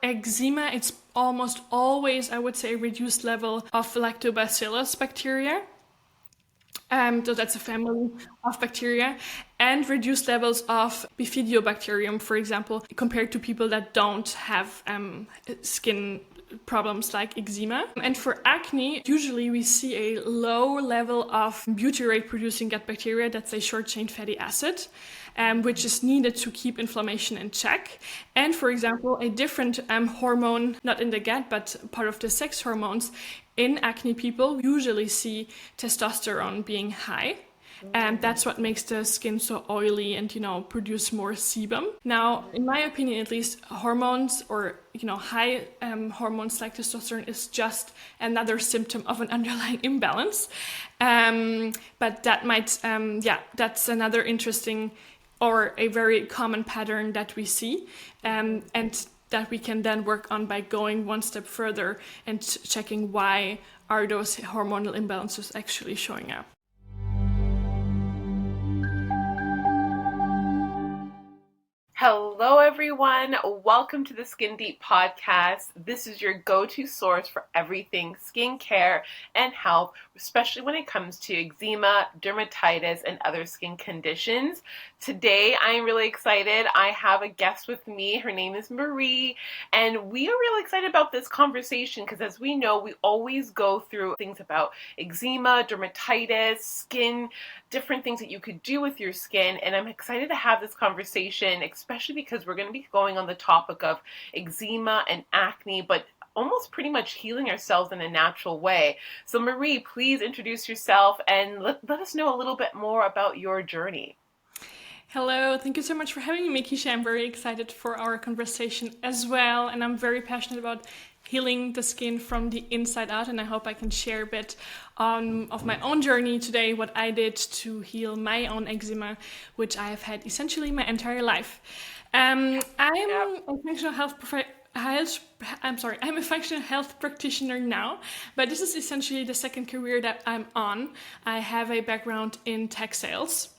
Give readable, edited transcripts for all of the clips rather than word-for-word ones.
eczema, it's almost always, I would say, a reduced level of lactobacillus bacteria. So that's a family of bacteria, and reduced levels of bifidobacterium, for example, compared to people that don't have skin problems like eczema. And for acne, usually we see a low level of butyrate producing gut bacteria, that's a short-chain fatty acid, which is needed to keep inflammation in check. And for example, a different hormone, not in the gut, but part of the sex hormones, in acne people, we usually see testosterone being high. And that's what makes the skin so oily and, produce more sebum. Now, in my opinion, at least, hormones or, high hormones like testosterone is just another symptom of an underlying imbalance. But that might, that's another interesting or a very common pattern that we see. And that we can then work on by going one step further and checking why are those hormonal imbalances actually showing up. Hello everyone, welcome to the Skin Deep podcast. This is your go-to source for everything skincare and health, especially when it comes to eczema, dermatitis, and other skin conditions. Today I am really excited. I have a guest with me. Her name is Marie, and we are really excited about this conversation because, as we know, we always go through things about eczema, dermatitis, skin, different things that you could do with your skin, and I'm excited to have this conversation, especially because we're going to be going on the topic of eczema and acne, but almost pretty much healing ourselves in a natural way. So Marie, please introduce yourself and let us know a little bit more about your journey. Hello, thank you so much for having me, Keisha. I'm very excited for our conversation as well, and I'm very passionate about healing the skin from the inside out, and I hope I can share a bit of my own journey today, what I did to heal my own eczema, which I have had essentially my entire life. I'm a functional health I'm a functional health practitioner now, but this is essentially the second career that I'm on. I have a background in tech sales.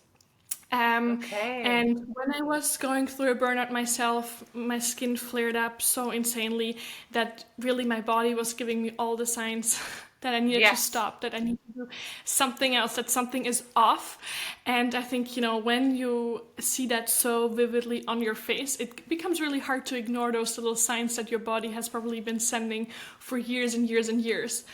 And when I was going through a burnout myself, my skin flared up so insanely that really my body was giving me all the signs that I needed to stop, that I need to do something else, that something is off. And I think, when you see that so vividly on your face, it becomes really hard to ignore those little signs that your body has probably been sending for years and years and years.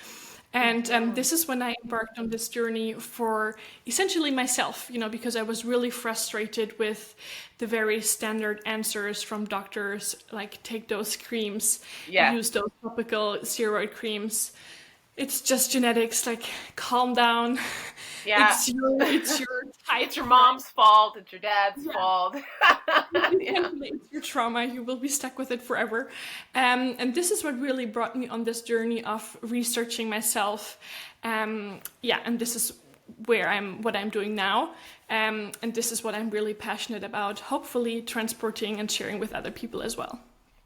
And this is when I embarked on this journey for essentially myself, because I was really frustrated with the very standard answers from doctors, like take those creams, use those topical steroid creams. It's just genetics, like calm down. Yeah. It's your type. It's your mom's fault, it's your dad's fault. It's your trauma, you will be stuck with it forever. And this is what really brought me on this journey of researching myself. And this is what I'm doing now. And this is what I'm really passionate about, hopefully transporting and sharing with other people as well.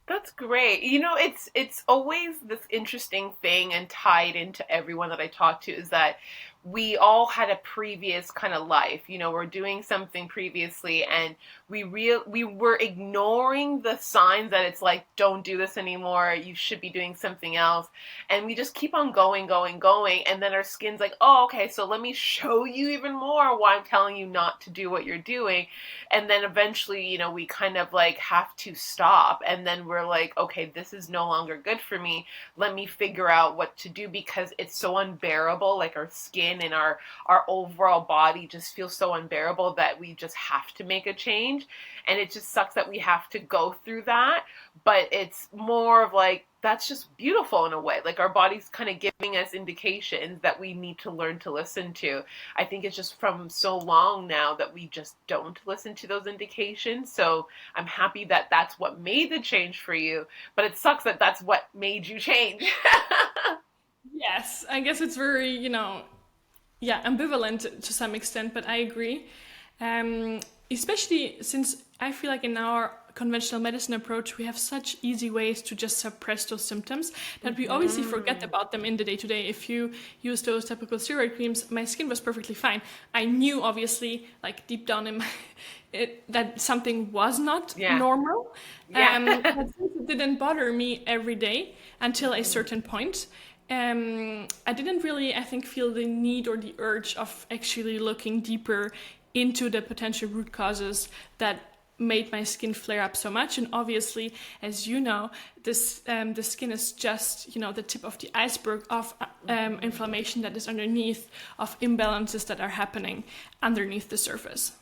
That's great. It's always this interesting thing, and tied into everyone that I talk to, is that we all had a previous kind of life. We're doing something previously, and we were ignoring the signs that it's like, don't do this anymore. You should be doing something else. And we just keep on going. And then our skin's like, oh, okay, so let me show you even more why I'm telling you not to do what you're doing. And then eventually, we kind of like have to stop. And then we're like, okay, this is no longer good for me. Let me figure out what to do, because it's so unbearable. Like, our skin and our overall body just feels so unbearable that we just have to make a change. And it just sucks that we have to go through that, but it's more of like, that's just beautiful in a way. Like, our body's kind of giving us indications that we need to learn to listen to. I think it's just from so long now that we just don't listen to those indications. So I'm happy that that's what made the change for you, but it sucks that that's what made you change. Yes, I guess it's very, ambivalent to some extent, but I agree. Especially since I feel like in our conventional medicine approach, we have such easy ways to just suppress those symptoms that we obviously forget about them in the day-to-day. If you use those topical steroid creams, my skin was perfectly fine. I knew, obviously, like deep down in my that something was not normal. But since it didn't bother me every day until a certain point, I didn't really, I think, feel the need or the urge of actually looking deeper into the potential root causes that made my skin flare up so much. And obviously, as you know, this the skin is just, the tip of the iceberg of inflammation that is underneath, of imbalances that are happening underneath the surface.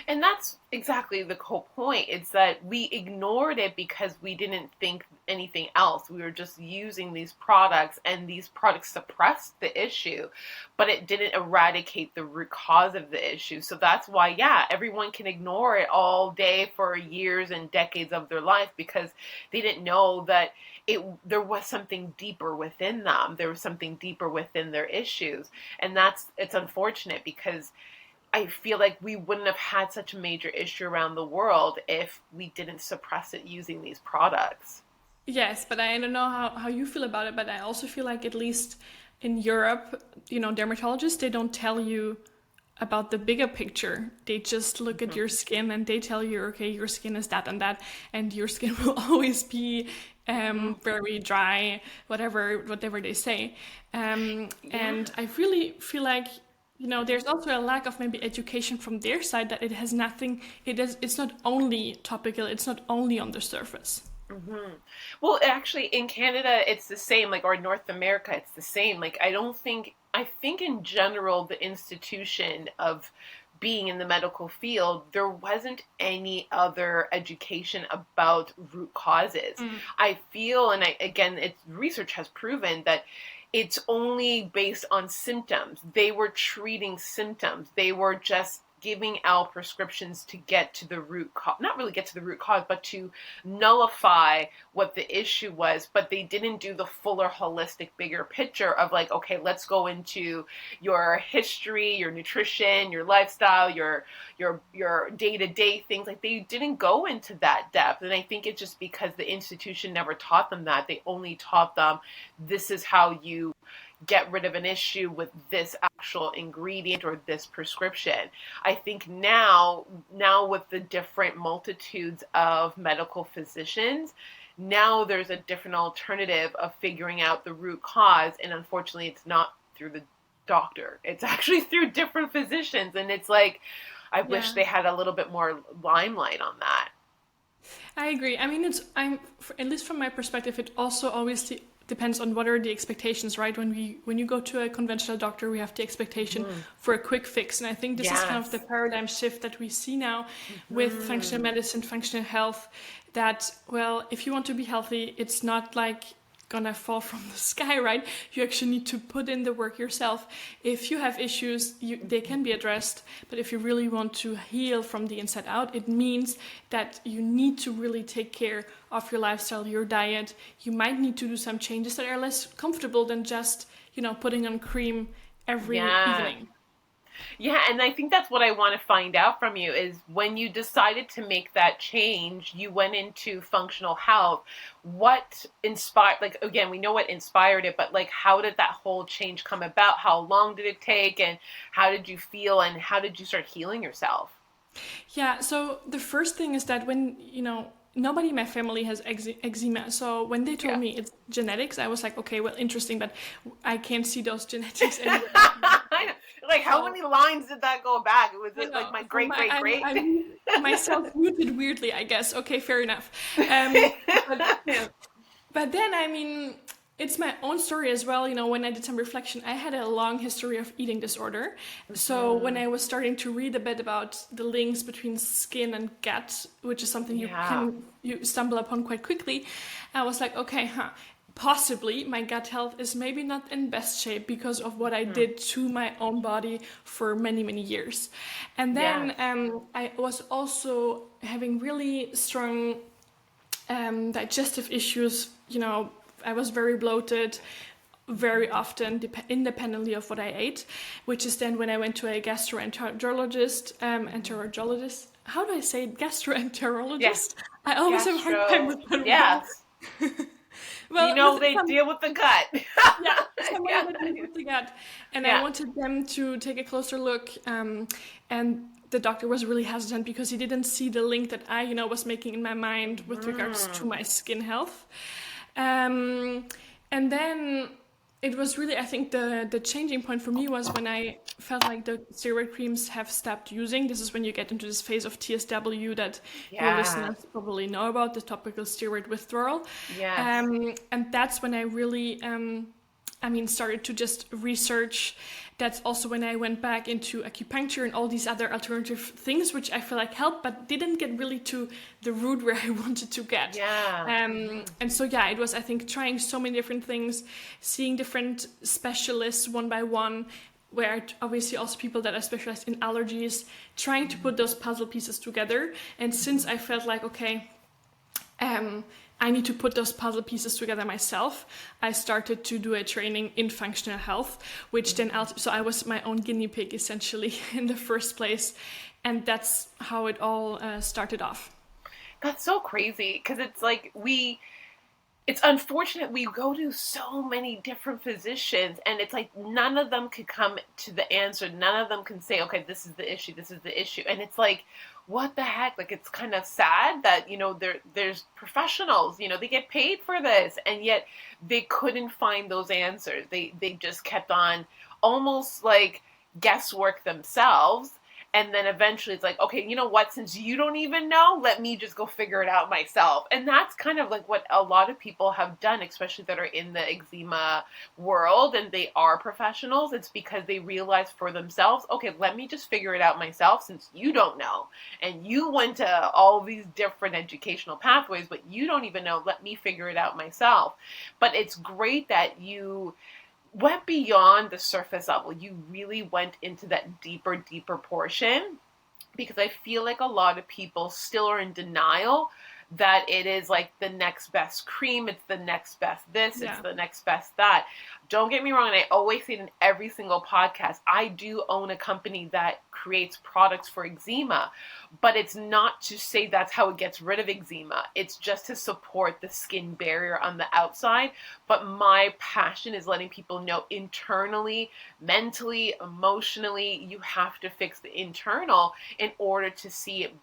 And that's exactly the whole point. It's that we ignored it because we didn't think anything else. We were just using these products, and these products suppressed the issue, but it didn't eradicate the root cause of the issue. So that's why, everyone can ignore it all day for years and decades of their life, because they didn't know that there was something deeper within them. There was something deeper within their issues. And it's unfortunate, because I feel like we wouldn't have had such a major issue around the world if we didn't suppress it using these products. Yes, but I don't know how you feel about it, but I also feel like, at least in Europe, dermatologists, they don't tell you about the bigger picture. They just look at your skin and they tell you, okay, your skin is that, and your skin will always be very dry, whatever they say. And I really feel like, there's also a lack of maybe education from their side, that it has nothing, it's not only topical, it's not only on the surface. Well, actually, in Canada, it's the same, or North America, it's the same. I think in general, the institution of being in the medical field, there wasn't any other education about root causes. I feel, and research has proven that it's only based on symptoms. They were treating symptoms. They were just giving out prescriptions to get to the root cause, not really get to the root cause, but to nullify what the issue was. But they didn't do the fuller, holistic, bigger picture of okay, let's go into your history, your nutrition, your lifestyle, your day-to-day things. They didn't go into that depth. And I think it's just because the institution never taught them that. They only taught them, this is how you get rid of an issue with this actual ingredient or this prescription. I think now with the different multitudes of medical physicians, now there's a different alternative of figuring out the root cause. And unfortunately, it's not through the doctor. It's actually through different physicians. And it's I wish they had a little bit more limelight on that. I agree. I mean, at least from my perspective, it also obviously depends on what are the expectations, right? When you go to a conventional doctor, we have the expectation for a quick fix. And I think this is kind of the paradigm shift that we see now with functional medicine, functional health, that, well, if you want to be healthy, it's not gonna fall from the sky, right? You actually need to put in the work yourself. If you have issues, they can be addressed. But if you really want to heal from the inside out, it means that you need to really take care of your lifestyle, your diet. You might need to do some changes that are less comfortable than just, putting on cream every evening. Yeah, and I think that's what I want to find out from you is, when you decided to make that change, you went into functional health. What inspired, again, we know what inspired it, but how did that whole change come about? How long did it take, and how did you feel, and how did you start healing yourself? Yeah, so the first thing is that when, nobody in my family has eczema. So when they told me it's genetics, I was like, okay, well, interesting, but I can't see those genetics anywhere. How many lines did that go back? Was it my great? I'm myself muted weirdly, I guess. Okay, fair enough. But then, I mean, it's my own story as well. When I did some reflection, I had a long history of eating disorder. So when I was starting to read a bit about the links between skin and gut, which is something you stumble upon quite quickly, I was like, okay, possibly my gut health is maybe not in best shape because of what I did to my own body for many, many years. And then I was also having really strong digestive issues. I was very bloated very often, independently of what I ate, which is then when I went to a gastroenterologist, enterologist. How do I say it? Gastroenterologist? I always have a hard time Gastro. with that word. Yes. Well, They deal with the gut. yeah, somebody Yeah. that deals with the gut, and I Yeah. wanted them to take a closer look. And the doctor was really hesitant because he didn't see the link that I, was making in my mind with regards to my skin health. And then it was really, I think the changing point for me was when I felt like the steroid creams have stopped using. This is when you get into this phase of TSW that your Yeah. listeners probably know about, the topical steroid withdrawal. Yes. And that's when I really, started to just research. That's also when I went back into acupuncture and all these other alternative things, which I feel like helped, but didn't get really to the root where I wanted to get. Yeah. And so, yeah, it was, I think, trying so many different things, seeing different specialists one by one, where obviously also people that are specialized in allergies, trying to put those puzzle pieces together. And since I felt like, okay, I need to put those puzzle pieces together myself, I started to do a training in functional health, which then, so I was my own guinea pig essentially in the first place. And that's how it all started off. That's so crazy because it's like it's unfortunate we go to so many different physicians and it's like none of them could come to the answer. None of them can say, okay, this is the issue. This is the issue. And it's like, what the heck? Like, it's kind of sad that, there's professionals, they get paid for this. And yet they couldn't find those answers. They just kept on almost like guesswork themselves. And then eventually it's like, okay, you know what? Since you don't even know, let me just go figure it out myself. And that's kind of like what a lot of people have done, especially that are in the eczema world and they are professionals. It's because they realize for themselves, okay, let me just figure it out myself since you don't know. And you went to all these different educational pathways, but you don't even know. Let me figure it out myself. But it's great that you went beyond the surface level. You really went into that deeper portion, because I feel like a lot of people still are in denial that it is like the next best cream, it's the next best this, it's the next best that. Don't get me wrong, and I always say it in every single podcast, I do own a company that creates products for eczema, but it's not to say that's how it gets rid of eczema. It's just to support the skin barrier on the outside. But my passion is letting people know internally, mentally, emotionally, you have to fix the internal in order to see it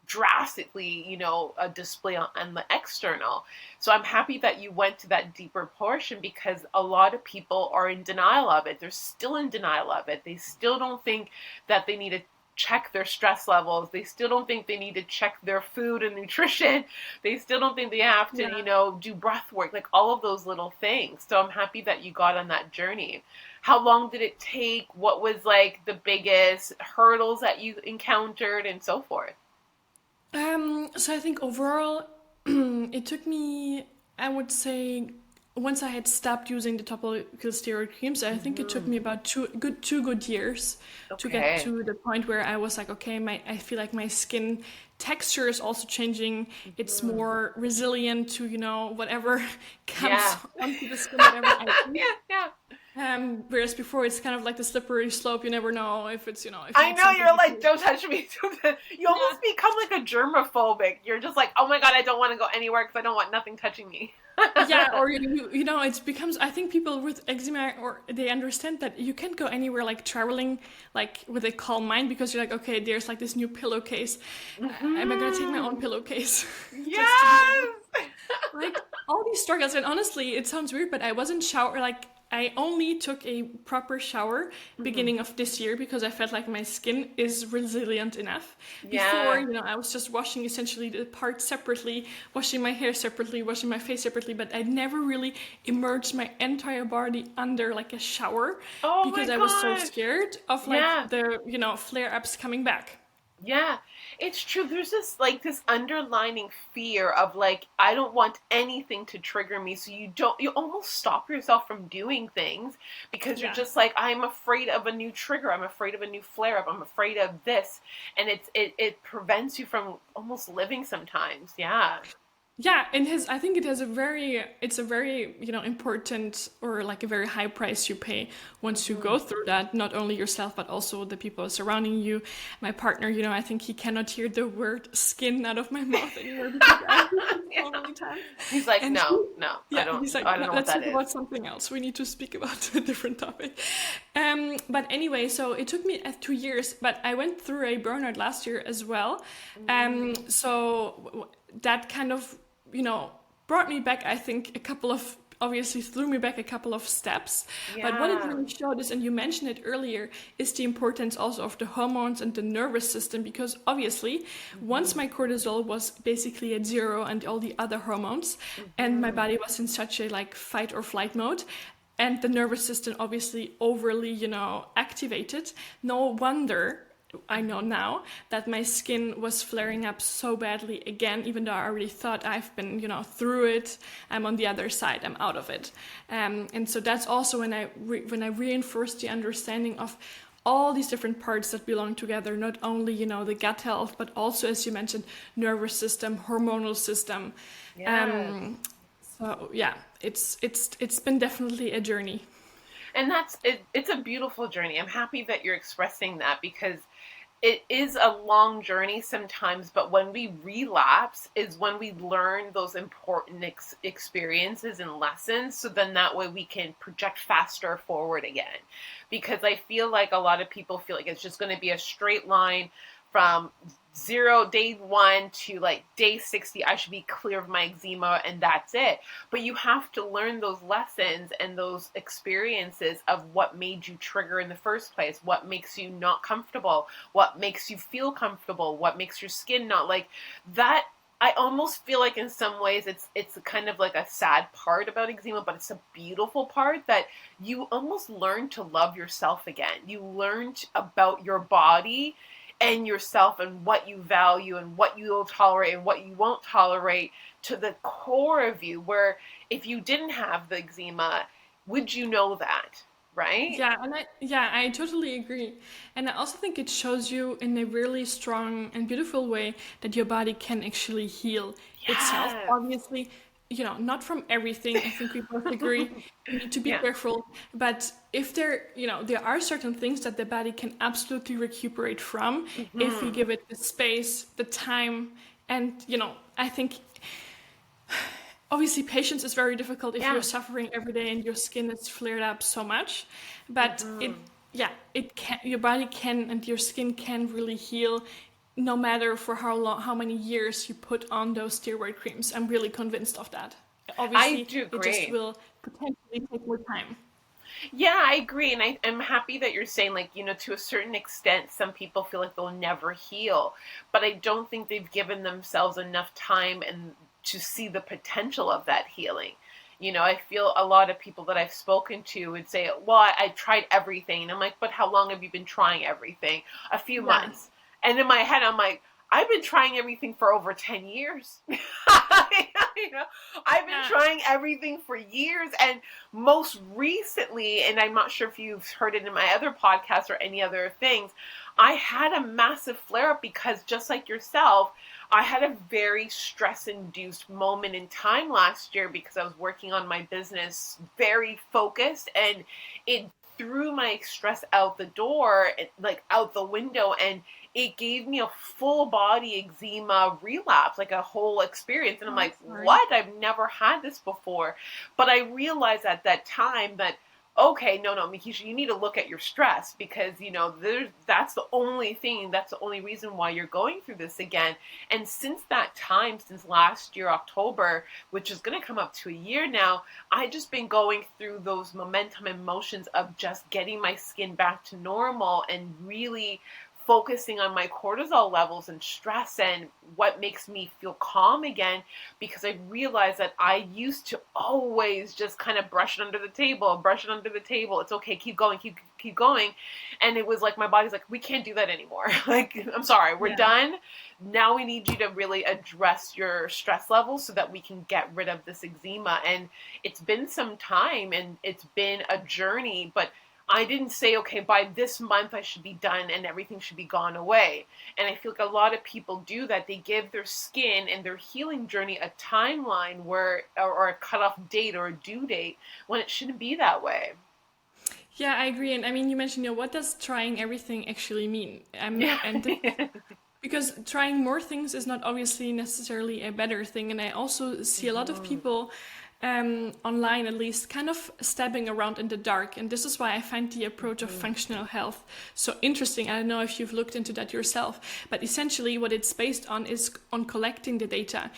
drastically, a display on the external. So I'm happy that you went to that deeper portion, because a lot of people are in denial of it. They're still in denial of it. They still don't think that they need to check their stress levels. They still don't think they need to check their food and nutrition. They still don't think they have to, do breath work, like all of those little things. So I'm happy that you got on that journey. How long did it take? What was like the biggest hurdles that you encountered and so forth? So I think overall, it took me, I would say, once I had stopped using the topical steroid creams, I think it took me about two good years to get to the point where I was like, okay, I feel like my skin texture is also changing. It's more resilient to, whatever comes onto the skin, whatever I eat. Yeah. Whereas before it's kind of like the slippery slope. You never know if it's, if I know, you're like, don't touch me. You almost become like a germophobic. You're just like, oh my God, I don't want to go anywhere because I don't want nothing touching me. Yeah, or it becomes, I think people with eczema, or they understand that you can't go anywhere like traveling like with a calm mind, because you're like, okay, there's like this new pillowcase. Am I gonna take my own pillowcase? Yes. Like all these struggles. And honestly, it sounds weird, but I wasn't I only took a proper shower beginning of this year, because I felt like my skin is resilient enough. Before, I was just washing essentially the parts separately, washing my hair separately, washing my face separately, but I never really immersed my entire body under like a shower, because I was so scared of like the, flare-ups coming back. Yeah, it's true. There's this underlining fear of like, I don't want anything to trigger me. So you almost stop yourself from doing things, because you're just like, I'm afraid of a new trigger. I'm afraid of a new flare up. I'm afraid of this. And it prevents you from almost living sometimes. Yeah. Yeah, and I think it has it's a very, important, or like a very high price you pay once you go Hmm. through that, not only yourself, but also the people surrounding you. My partner, I think he cannot hear the word skin out of my mouth anymore because I've used it Yeah. so many times. He's like, And no, no, yeah, he's like, I don't "No, know what let's that talk is. about something else. We need to speak about a different topic." But anyway, so it took me 2 years, but I went through a burnout last year as well. Mm. That kind of, you know, brought me back, I think, obviously threw me back a couple of steps. But what it Yeah. really showed is, and you mentioned it earlier, is the importance also of the hormones and the nervous system. Because obviously, once Hmm. my cortisol was basically at zero and all the other hormones, and my Hmm. body was in such a like fight or flight mode, and the nervous system obviously overly, activated, no wonder I know now that my skin was flaring up so badly again, even though I already thought I've been, through it. I'm on the other side. I'm out of it. And so that's also when I reinforced the understanding of all these different parts that belong together, not only, the gut health, but also, as you mentioned, nervous system, hormonal system. Yes. Um, so yeah, it's been definitely a journey. And that's it, it's a beautiful journey. I'm happy that you're expressing that because it is a long journey sometimes, but when we relapse is when we learn those important experiences and lessons. So then that way we can project faster forward again. Because I feel like a lot of people feel like it's just going to be a straight line from day one to like day 60. I should be clear of my eczema and that's it. But you have to learn those lessons and those experiences of what made you trigger in the first place, what makes you not comfortable, what makes you feel comfortable, what makes your skin not like that. I almost feel like in some ways it's kind of like a sad part about eczema, but it's a beautiful part that you almost learn to love yourself again. You learned about your body and yourself and what you value and what you'll tolerate and what you won't tolerate to the core of you, where if you didn't have the eczema, would you know that, right? I totally agree. And I also think it shows you in a really strong and beautiful way that your body can actually heal itself. Yes. Obviously, not from everything. I think we both agree. We need to be Yeah. careful. But if there are certain things that the body can absolutely recuperate from if we Hmm. give it the space, the time, and, I think obviously patience is very difficult if you're Yeah. suffering every day and your skin is flared up so much, but Hmm. it can, your body can, and your skin can really heal no matter for how long, how many years you put on those steroid creams. I'm really convinced of that. I Obviously do it just agree. will potentially take more time. Yeah, I agree. And I'm happy that you're saying, like, to a certain extent, some people feel like they'll never heal. But I don't think they've given themselves enough time and to see the potential of that healing. I feel a lot of people that I've spoken to would say, well, I tried everything. And I'm like, but how long have you been trying everything? A few Yeah. months. And in my head, I'm like, I've been trying everything for over 10 years. you know, I've been Yeah. trying everything for years. And most recently, and I'm not sure if you've heard it in my other podcasts or any other things, I had a massive flare up because just like yourself, I had a very stress induced moment in time last year because I was working on my business very focused, and it threw my stress out the door, like out the window, and it gave me a full body eczema relapse, like a whole experience. And I'm Oh, I'm like, sorry. what? I've never had this before. But I realized at that time that, okay, no, Mikisha, you need to look at your stress because, that's the only thing, that's the only reason why you're going through this again. And since that time, since last year, October, which is going to come up to a year now, I just been going through those momentum emotions of just getting my skin back to normal and really focusing on my cortisol levels and stress and what makes me feel calm again, because I realized that I used to always just kind of brush it under the table, brush it under the table. It's okay, keep going, keep going. And it was like my body's like, we can't do that anymore. Like, I'm sorry, we're Yeah. done. Now we need you to really address your stress levels so that we can get rid of this eczema. And it's been some time and it's been a journey, but I didn't say, okay, by this month I should be done and everything should be gone away. And I feel like a lot of people do that. They give their skin and their healing journey a timeline where, or a cutoff date or a due date, when it shouldn't be that way. Yeah, I agree. And I mean, you mentioned, what does trying everything actually mean? Yeah. Because trying more things is not obviously necessarily a better thing. And I also see a lot of people online, at least, kind of stabbing around in the dark. And this is why I find the approach of functional health so interesting. I don't know if you've looked into that yourself, but essentially what it's based on is on collecting the data.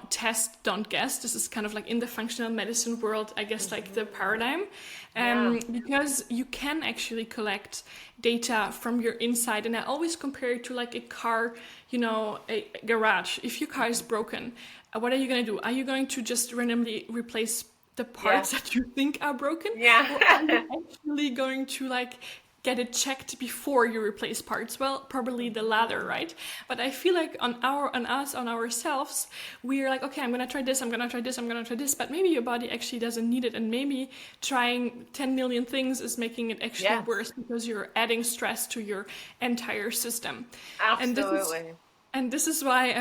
Test, don't guess. This is kind of like in the functional medicine world, I guess, like the paradigm. Because you can actually collect data from your inside. And I always compare it to like a car, a garage. If your car is broken, what are you going to do? Are you going to just randomly replace the parts that you think are broken? Yeah. Or are you actually going to like get it checked before you replace parts? Well, probably the latter, right? But I feel like on ourselves, we are like, okay, I'm gonna try this, I'm gonna try this, I'm gonna try this, but maybe your body actually doesn't need it, and maybe trying 10 million things is making it actually worse because you're adding stress to your entire system. Absolutely. And this is why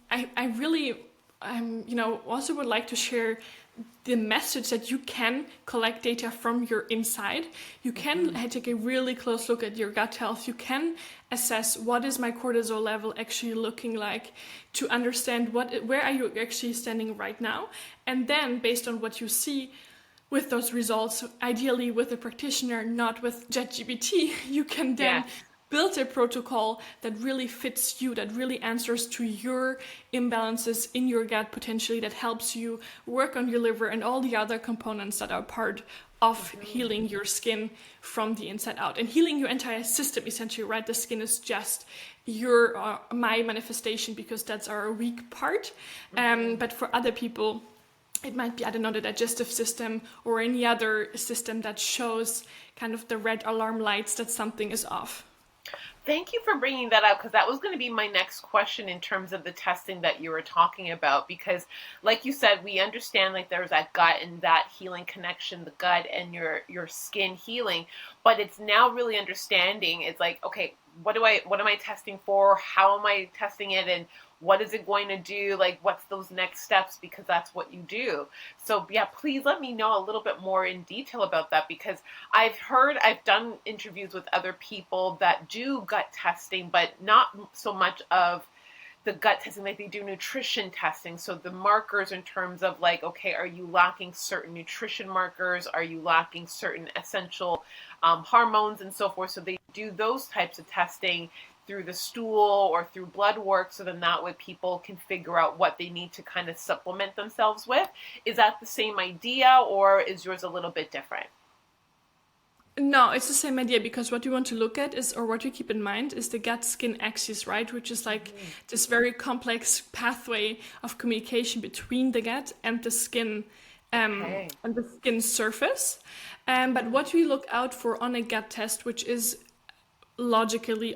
I really also would like to share the message that you can collect data from your inside. You can take a really close look at your gut health. You can assess, what is my cortisol level actually looking like, to understand where are you actually standing right now. And then based on what you see with those results, ideally with a practitioner, not with ChatGPT, you can then build a protocol that really fits you, that really answers to your imbalances in your gut potentially, that helps you work on your liver and all the other components that are part of healing your skin from the inside out and healing your entire system, essentially, right? The skin is just my manifestation, because that's our weak part. But for other people, it might be, I don't know, the digestive system or any other system that shows kind of the red alarm lights that something is off. Thank you for bringing that up, because that was going to be my next question in terms of the testing that you were talking about. Because like you said, we understand like there's that gut and that healing connection, the gut and your skin healing, but it's now really understanding, it's like, okay, what am I testing for? How am I testing it? And what is it going to do? Like, what's those next steps? Because that's what you do. So yeah, please let me know a little bit more in detail about that, because I've done interviews with other people that do gut testing, but not so much of the gut testing, like they do nutrition testing. So the markers in terms of like, okay, are you lacking certain nutrition markers? Are you lacking certain essential hormones and so forth? So they do those types of testing through the stool or through blood work, so then that way people can figure out what they need to kind of supplement themselves with. Is that the same idea, or is yours a little bit different? No, it's the same idea, because what you want to look at is, or what you keep in mind, is the gut-skin axis, right? Which is like this very complex pathway of communication between the gut and the skin, and the skin surface. But what we look out for on a gut test, which is logically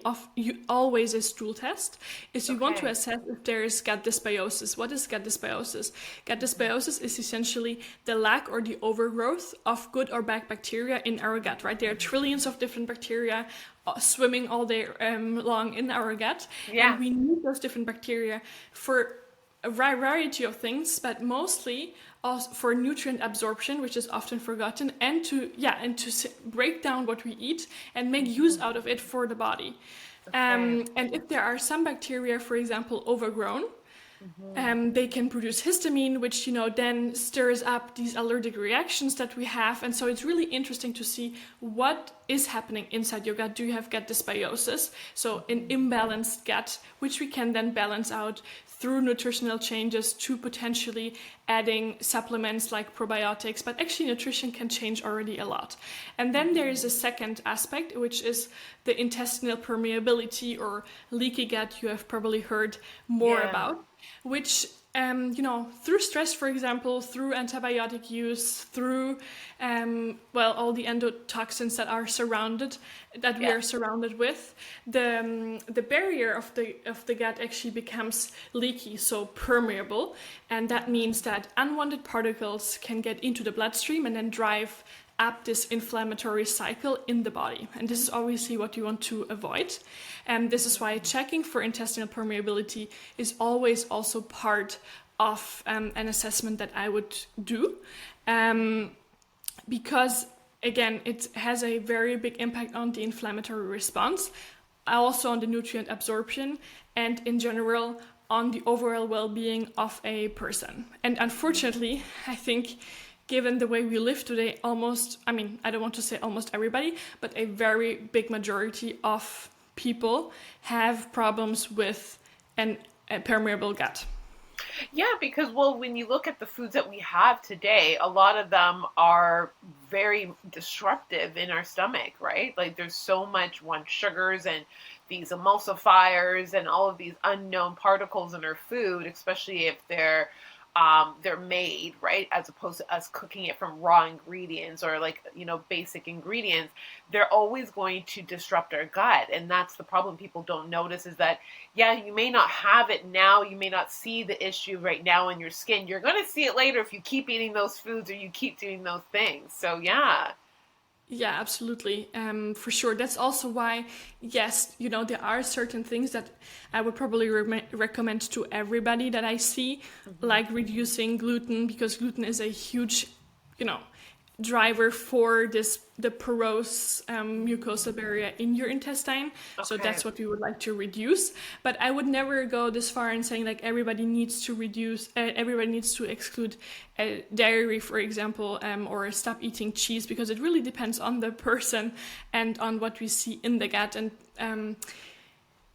always a stool test, is you want to assess if there is gut dysbiosis. What is gut dysbiosis? Gut dysbiosis is essentially the lack or the overgrowth of good or bad bacteria in our gut, right? There are trillions of different bacteria swimming all day long in our gut, and we need those different bacteria for a variety of things, but mostly for nutrient absorption, which is often forgotten, and to break down what we eat and make use out of it for the body. And if there are some bacteria, for example, overgrown, they can produce histamine, which then stirs up these allergic reactions that we have. And so it's really interesting to see what is happening inside your gut. Do you have gut dysbiosis? So an imbalanced gut, which we can then balance out through nutritional changes, to potentially adding supplements like probiotics. But actually nutrition can change already a lot. And then there is a second aspect, which is the intestinal permeability, or leaky gut. You have probably heard more about, which through stress, for example, through antibiotic use, through all the endotoxins that we are surrounded with, the barrier of the gut actually becomes leaky, so permeable, and that means that unwanted particles can get into the bloodstream and then drive up this inflammatory cycle in the body. And this is obviously what you want to avoid. And this is why checking for intestinal permeability is always also part of an assessment that I would do. Because again, it has a very big impact on the inflammatory response, also on the nutrient absorption, and in general on the overall well-being of a person. And unfortunately, I think given the way we live today, I don't want to say almost everybody, but a very big majority of people have problems with a permeable gut. Yeah, because, well, when you look at the foods that we have today, a lot of them are very disruptive in our stomach, right? Like there's so much sugars and these emulsifiers and all of these unknown particles in our food, especially if they're made, right, as opposed to us cooking it from raw ingredients or basic ingredients. They're always going to disrupt our gut. And that's the problem people don't notice, is that, yeah, you may not have it now. You may not see the issue right now in your skin. You're going to see it later if you keep eating those foods or you keep doing those things. So, yeah. Yeah, absolutely. For sure. That's also why, yes, there are certain things that I would probably recommend to everybody that I see, like reducing gluten, because gluten is a huge, driver for the porous mucosal barrier in your intestine. Okay. So that's what we would like to reduce. But I would never go this far in saying like everybody needs to exclude dairy, for example, or stop eating cheese, because it really depends on the person and on what we see in the gut. And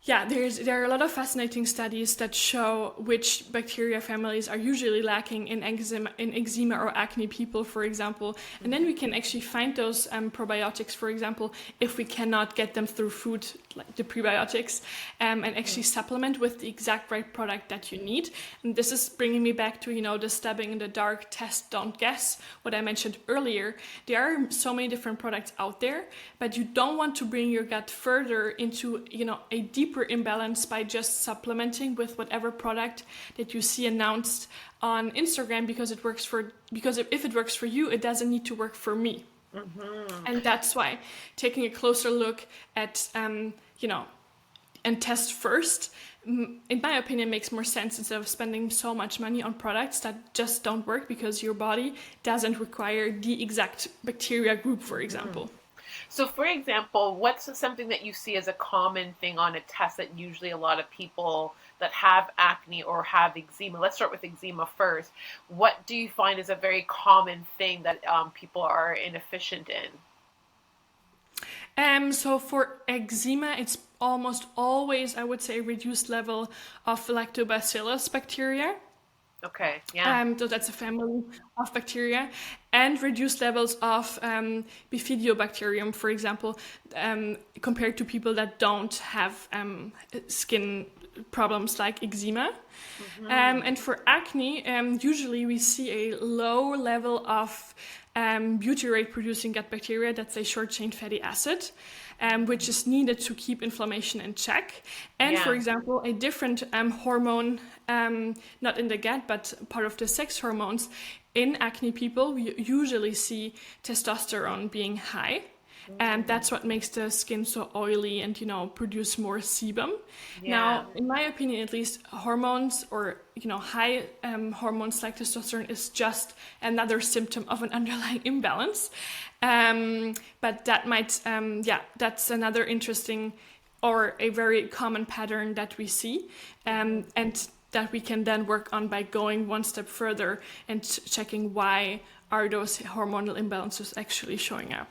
there are a lot of fascinating studies that show which bacteria families are usually lacking in eczema or acne people, for example. And then we can actually find those probiotics, for example, if we cannot get them through food, like the prebiotics, and actually supplement with the exact right product that you need. And this is bringing me back to, the stabbing in the dark, test, don't guess, what I mentioned earlier. There are so many different products out there, but you don't want to bring your gut further into, a deeper imbalance by just supplementing with whatever product that you see announced on Instagram, because if it works for you, it doesn't need to work for me. Mm-hmm. And that's why taking a closer look at and test first, in my opinion, makes more sense, instead of spending so much money on products that just don't work because your body doesn't require the exact bacteria group, for example. Mm-hmm. So, for example, what's something that you see as a common thing on a test that usually a lot of people that have acne or have eczema, let's start with eczema first. What do you find is a very common thing that people are inefficient in? So for eczema, it's almost always, I would say, a reduced level of lactobacillus bacteria. Okay, yeah. So that's a family of bacteria, and reduced levels of bifidobacterium, for example, compared to people that don't have skin problems like eczema. Mm-hmm. And for acne, usually we see a low level of butyrate-producing gut bacteria, that's a short-chain fatty acid, which is needed to keep inflammation in check. And for example, a different hormone, not in the gut, but part of the sex hormones, in acne people, we usually see testosterone being high. And that's what makes the skin so oily and, produce more sebum. Yeah. Now, in my opinion, at least, hormones or, high hormones like testosterone is just another symptom of an underlying imbalance. But that might, that's another interesting or a very common pattern that we see. And that we can then work on by going one step further and checking why are those hormonal imbalances actually showing up.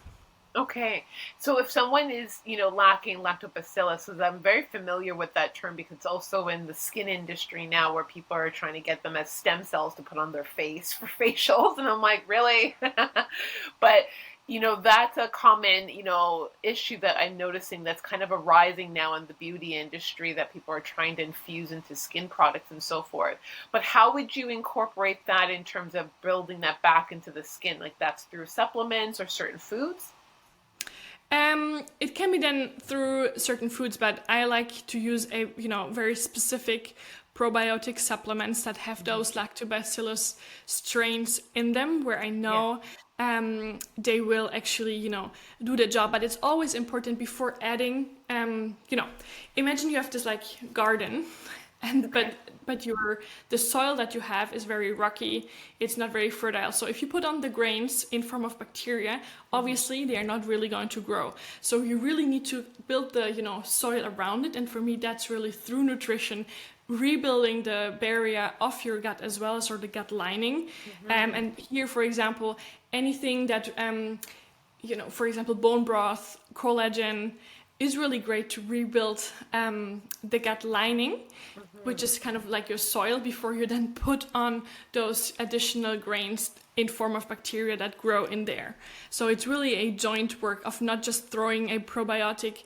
Okay, so if someone is, lacking lactobacillus, because I'm very familiar with that term because it's also in the skin industry now where people are trying to get them as stem cells to put on their face for facials, and I'm like, really? But, that's a common, issue that I'm noticing that's kind of arising now in the beauty industry, that people are trying to infuse into skin products and so forth. But how would you incorporate that in terms of building that back into the skin? Like that's through supplements or certain foods? It can be done through certain foods, but I like to use a very specific probiotic supplements that have those lactobacillus strains in them, where I know they will actually, do the job. But it's always important before adding, imagine you have this like garden, and but the soil that you have is very rocky. It's not very fertile. So if you put on the grains in form of bacteria, obviously they are not really going to grow. So you really need to build the soil around it. And for me, that's really through nutrition, rebuilding the barrier of your gut as well as the gut lining. And here, for example, anything that for example, bone broth, collagen is really great to rebuild the gut lining, which is kind of like your soil, before you then put on those additional grains in form of bacteria that grow in there. So it's really a joint work of not just throwing a probiotic,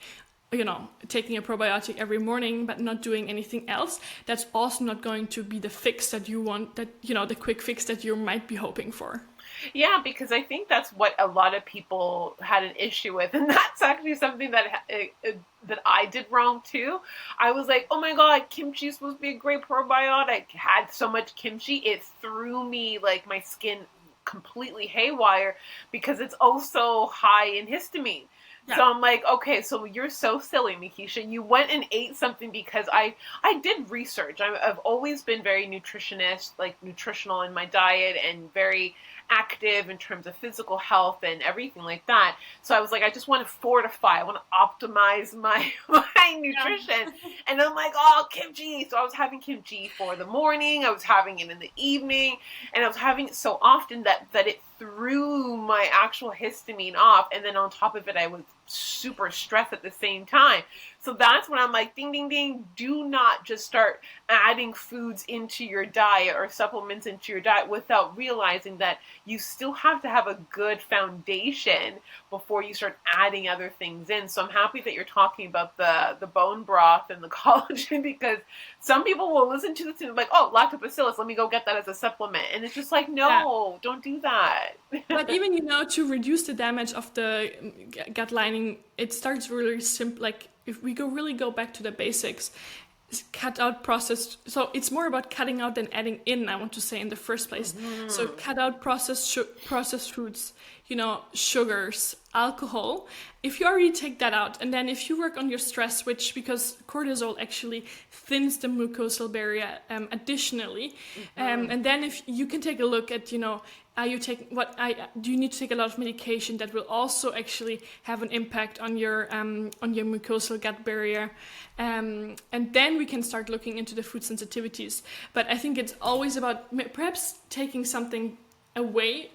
taking a probiotic every morning, but not doing anything else. That's also not going to be the fix that you want, that, the quick fix that you might be hoping for. Yeah, because I think that's what a lot of people had an issue with, and that's actually something that I did wrong too. I was like, oh my god, kimchi is supposed to be a great probiotic. I had so much kimchi, it threw me, like, my skin completely haywire, because it's also high in histamine. Yeah. So I'm like, okay, so you're so silly, Mikisha. You went and ate something, because I did research. I've always been very nutritional in my diet, and very active in terms of physical health and everything like that. So I was like, I just want to fortify. I want to optimize my nutrition. And I'm like, oh, kimchi. So I was having kimchi for the morning. I was having it in the evening. And I was having it so often that it threw my actual histamine off. And then on top of it, I was super stressed at the same time. So that's when I'm like, ding, ding, ding, do not just start adding foods into your diet or supplements into your diet without realizing that you still have to have a good foundation before you start adding other things in. So I'm happy that you're talking about the bone broth and the collagen, because some people will listen to this and be like, oh, lactobacillus, let me go get that as a supplement. And it's just like, no, don't do that. But even, to reduce the damage of the gut lining, it starts really simple. Like, if we go back to the basics, cut out processed. So it's more about cutting out than adding in, I want to say, in the first place. So cut out processed foods, sugars, alcohol. If you already take that out, and then if you work on your stress, because cortisol actually thins the mucosal barrier additionally, and then if you can take a look at, do you need to take a lot of medication that will also actually have an impact on your mucosal gut barrier, and then we can start looking into the food sensitivities. But I think it's always about perhaps taking something away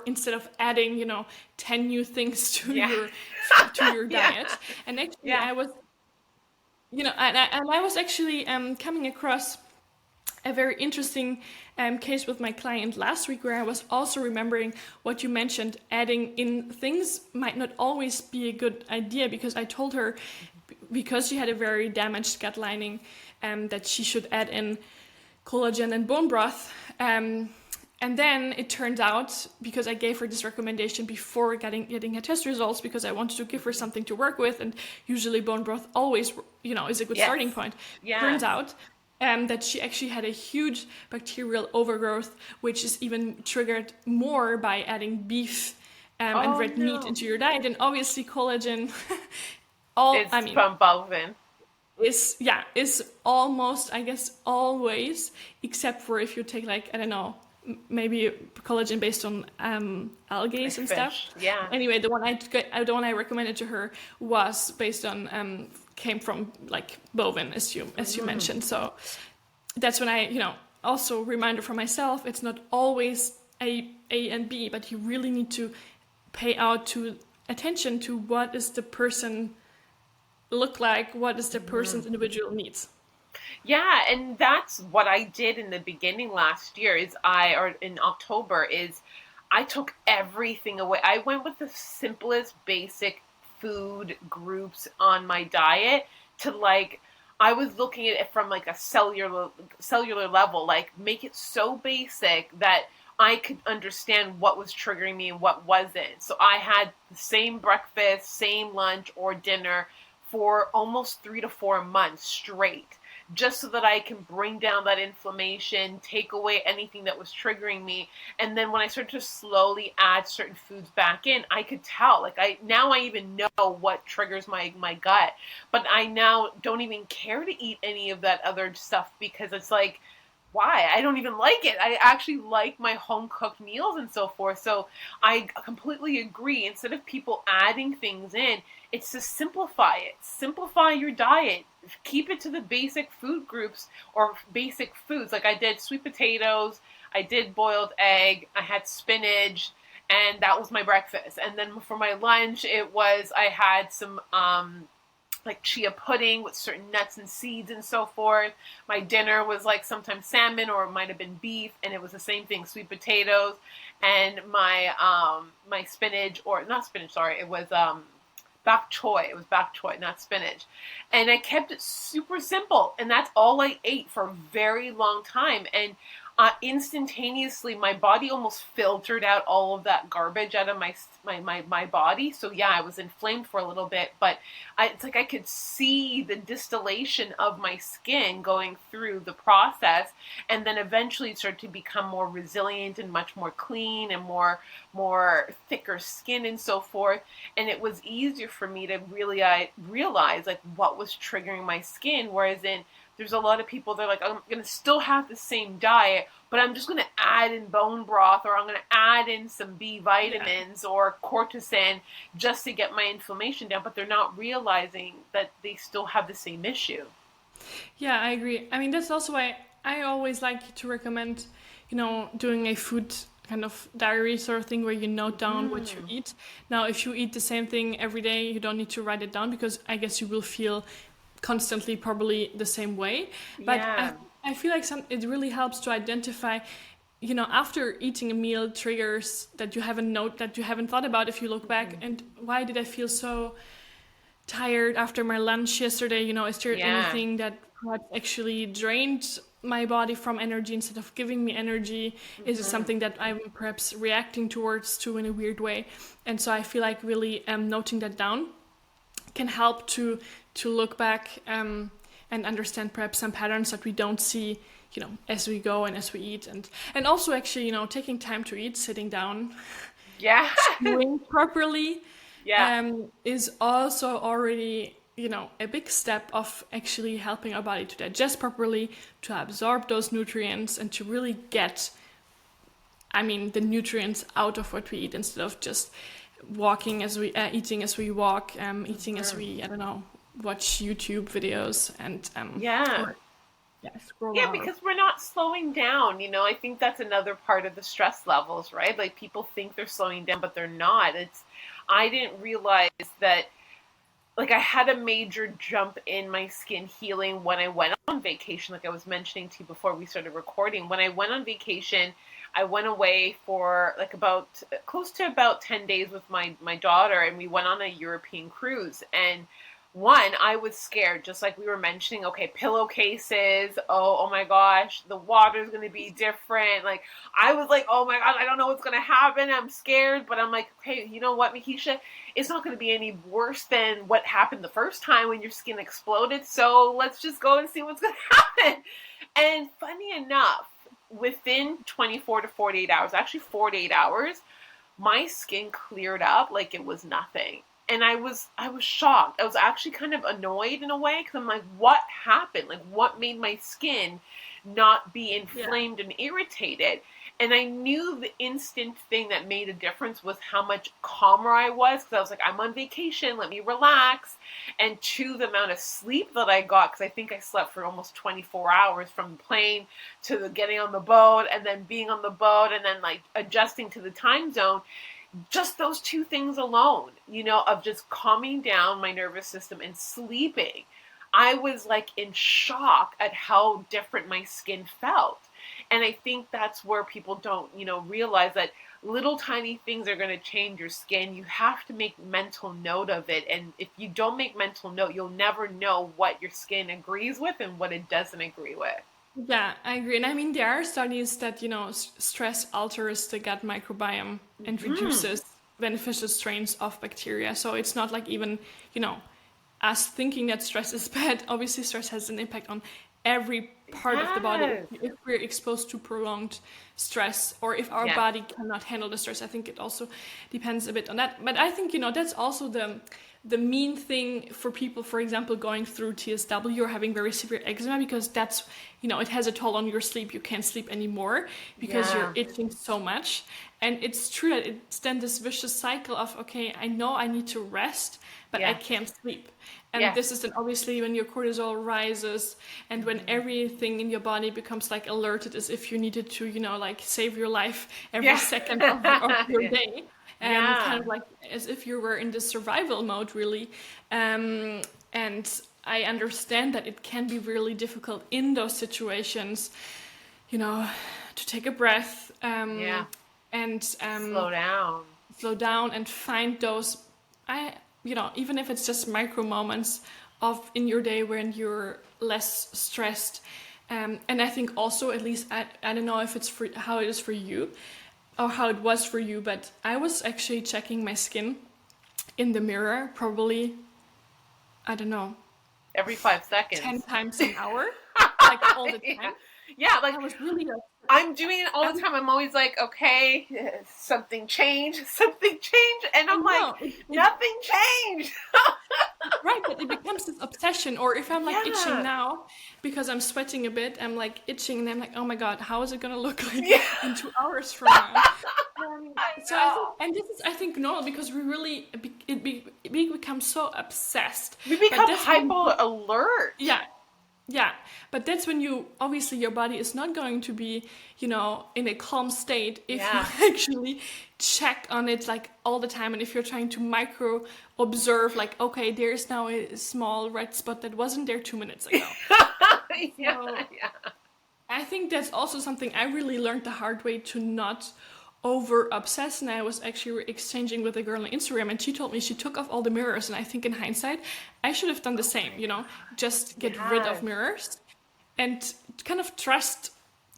instead of adding 10 new things to your diet. And actually I was I was actually coming across a very interesting case with my client last week, where I was also remembering what you mentioned. Adding in things might not always be a good idea, because I told her, because she had a very damaged gut lining, that she should add in collagen and bone broth. And then it turned out, because I gave her this recommendation before getting her test results, because I wanted to give her something to work with, and usually bone broth always, is a good starting point. Turns out that she actually had a huge bacterial overgrowth, which is even triggered more by adding beef and red meat into your diet. And obviously collagen, from bovine. Is almost, I guess, always, except for if you take, like, I don't know, maybe collagen based on algae and stuff. Yeah. Anyway, the one I recommended to her was based on came from, like, bovine, as you mentioned. So that's when I also reminder for myself, it's not always A and B, but you really need to pay attention to what is the person look like, what is the person's individual needs. Yeah, and that's what I did in the beginning last year, in October, I took everything away. I went with the simplest basic food groups on my diet to, like, I was looking at it from, like, a cellular level, like, make it so basic that I could understand what was triggering me and what wasn't. So I had the same breakfast, same lunch or dinner for almost 3 to 4 months straight. just so that I can bring down that inflammation, take away anything that was triggering me. And then when I started to slowly add certain foods back in, I could tell, like now I even know what triggers my gut, but I now don't even care to eat any of that other stuff because it's like, why? I don't even like it. I actually like my home cooked meals and so forth. So I completely agree. Instead of people adding things in, it's to simplify it. Simplify your diet. Keep it to the basic food groups or basic foods. Like I did sweet potatoes, I did boiled egg, I had spinach, and that was my breakfast. And then for my lunch, I had some like chia pudding with certain nuts and seeds and so forth. My dinner was like sometimes salmon, or it might have been beef, and it was the same thing, sweet potatoes, and my spinach, or not spinach, sorry, it was bok choy. It was bok choy, not spinach. And I kept it super simple, and that's all I ate for a very long time. And instantaneously, my body almost filtered out all of that garbage out of my body. So yeah, I was inflamed for a little bit, but it's like I could see the distillation of my skin going through the process, and then eventually start to become more resilient and much more clean and more thicker skin and so forth. And it was easier for me to really realize like what was triggering my skin. Whereas there's a lot of people that are like, I'm going to still have the same diet, but I'm just going to add in bone broth, or I'm going to add in some B vitamins or cortisone just to get my inflammation down. But they're not realizing that they still have the same issue. Yeah, I agree. I mean, that's also why I always like to recommend, doing a food kind of diary sort of thing where you note down what you eat. Now, if you eat the same thing every day, you don't need to write it down, because I guess you will feel constantly probably the same way. But Yeah. I feel like it really helps to identify, after eating a meal, triggers that you haven't thought about. If you look back, and why did I feel so tired after my lunch yesterday? Is there anything that perhaps actually drained my body from energy instead of giving me energy? Is it something that I'm perhaps reacting to in a weird way? And so I feel like really noting that down can help to look back and understand perhaps some patterns that we don't see, as we go and as we eat, and also actually, taking time to eat, sitting down, Yeah. chewing properly, Yeah. is also already, a big step of actually helping our body to digest properly, to absorb those nutrients, and to really get, the nutrients out of what we eat, instead of just eating as we walk, eating as we, I don't know, watch YouTube videos and Yeah. scroll Yeah, out. because we're not slowing down. I think that's another part of the stress levels, right? Like people think they're slowing down, but they're not. I didn't realize that, like, I had a major jump in my skin healing when I went on vacation, like I was mentioning to you before we started recording. When I went on vacation, I went away for like close to about 10 days with my daughter, and we went on a European cruise. And one, I was scared, just like we were mentioning, okay, pillowcases, oh my gosh, the water's going to be different. Like, I was like, oh my God, I don't know what's going to happen. I'm scared, but I'm like, okay, you know what, Mikisha? It's not going to be any worse than what happened the first time when your skin exploded. So let's just go and see what's going to happen. And funny enough, within 24 to 48 hours, actually 48 hours, my skin cleared up like it was nothing. And I was shocked. I was actually kind of annoyed in a way, because I'm like, what happened? Like, what made my skin not be inflamed and irritated? And I knew the instant thing that made a difference was how much calmer I was, because I was like, I'm on vacation, let me relax. And two, the amount of sleep that I got, because I think I slept for almost 24 hours from the plane to the getting on the boat, and then being on the boat, and then like adjusting to the time zone. Just those two things alone, of just calming down my nervous system and sleeping, I was like in shock at how different my skin felt. And I think that's where people don't, realize that little tiny things are going to change your skin. You have to make mental note of it. And if you don't make mental note, you'll never know what your skin agrees with and what it doesn't agree with. Yeah, I agree. And there are studies that, stress alters the gut microbiome and reduces beneficial strains of bacteria. So it's not like even, us thinking that stress is bad. Obviously, stress has an impact on every part of the body Yes. if we're exposed to prolonged stress, or if our Yeah. body cannot handle the stress. I think it also depends a bit on that. But I think, that's also the mean thing for people, for example, going through TSW or having very severe eczema, because that's, it has a toll on your sleep. You can't sleep anymore because you're Yeah. itching so much. And it's true that it's then this vicious cycle of, okay, I know I need to rest, but I Yeah. can't sleep. And Yeah. this is then obviously when your cortisol rises, and when everything in your body becomes like alerted, as if you needed to, like save your life every Yeah. second of your Yeah. day. Yeah. Kind of like as if you were in this survival mode, really. And I understand that it can be really difficult in those situations, to take a breath, Yeah. and Slow down. slow down and find those, even if it's just micro moments of in your day when you're less stressed. And I think also, at least, I don't know if it's for how it is for you or how it was for you, but I was actually checking my skin in the mirror probably, I don't know, Every 5 seconds. 10 times an hour, like all the Yeah. time. Yeah, like I was really I'm doing it all the time. I'm always like, okay, something changed, and I'm like, know, nothing changed. right, but it becomes this obsession. Or if I'm like Yeah. itching now because I'm sweating a bit, I'm like itching, and I'm like, oh my god, how is it gonna look like Yeah. in 2 hours from now? So I think, know. and this is, I think, normal, because we really we become so obsessed. We But become that's when- hyper alert. yeah, but that's when you, obviously your body is not going to be, in a calm state if Yeah. you actually check on it like all the time, and if you're trying to micro observe, like, okay, there's now a small red spot that wasn't there 2 minutes ago. Yeah. So- Yeah. I think that's also something I really learned the hard way, to not over obsess. And I was actually exchanging with a girl on Instagram, and she told me she took off all the mirrors, and I think in hindsight I should have done the same, just get rid of Yes. mirrors and kind of trust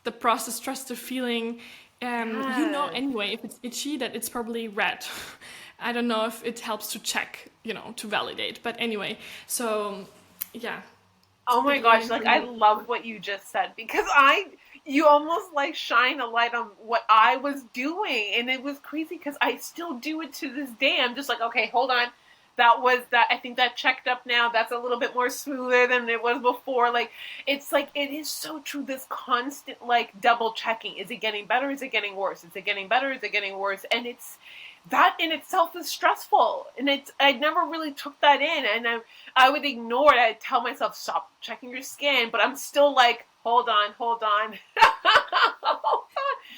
the process, trust the feeling. Yes. Anyway, if it's itchy, that it's probably red. I don't know if it helps to check, to validate, but anyway, so yeah. Oh my But gosh, learning like from I you- love what you just said, because you almost like shine a light on what I was doing, and it was crazy because I still do it to this day. I'm just like, okay, hold on. I think that checked up now. That's a little bit more smoother than it was before. Like, it's like, it is so true. This constant, like, double checking. Is it getting better? Is it getting worse? Is it getting better? Is it getting worse? And that in itself is stressful. And I never really took that in. And I would ignore it. I'd tell myself, stop checking your skin. But I'm still like, hold on.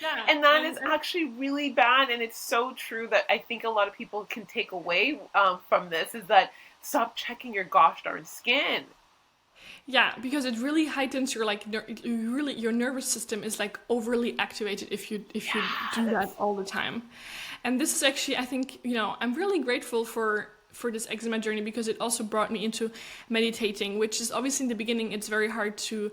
Yeah, And that is actually really bad. And it's so true that I think a lot of people can take away from this, is that stop checking your gosh darn skin. Yeah, because it really heightens your your nervous system is like overly activated if you do that all the time. And this is actually, I think, I'm really grateful for this eczema journey, because it also brought me into meditating, which is obviously in the beginning it's very hard to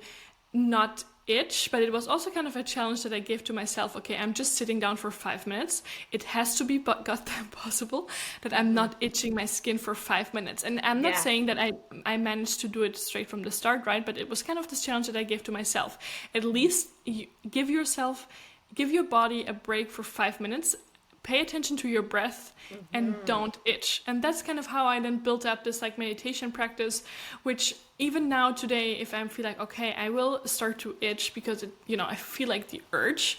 not itch, but it was also kind of a challenge that I gave to myself. Okay, I'm just sitting down for 5 minutes. It has to be goddamn possible that I'm not itching my skin for 5 minutes. And I'm not Yeah. saying that I managed to do it straight from the start, right? But it was kind of this challenge that I gave to myself. At least give your body a break for 5 minutes. Pay attention to your breath and don't itch. And that's kind of how I then built up this like meditation practice, which even now today, if I feel like, okay, I will start to itch because I feel like the urge,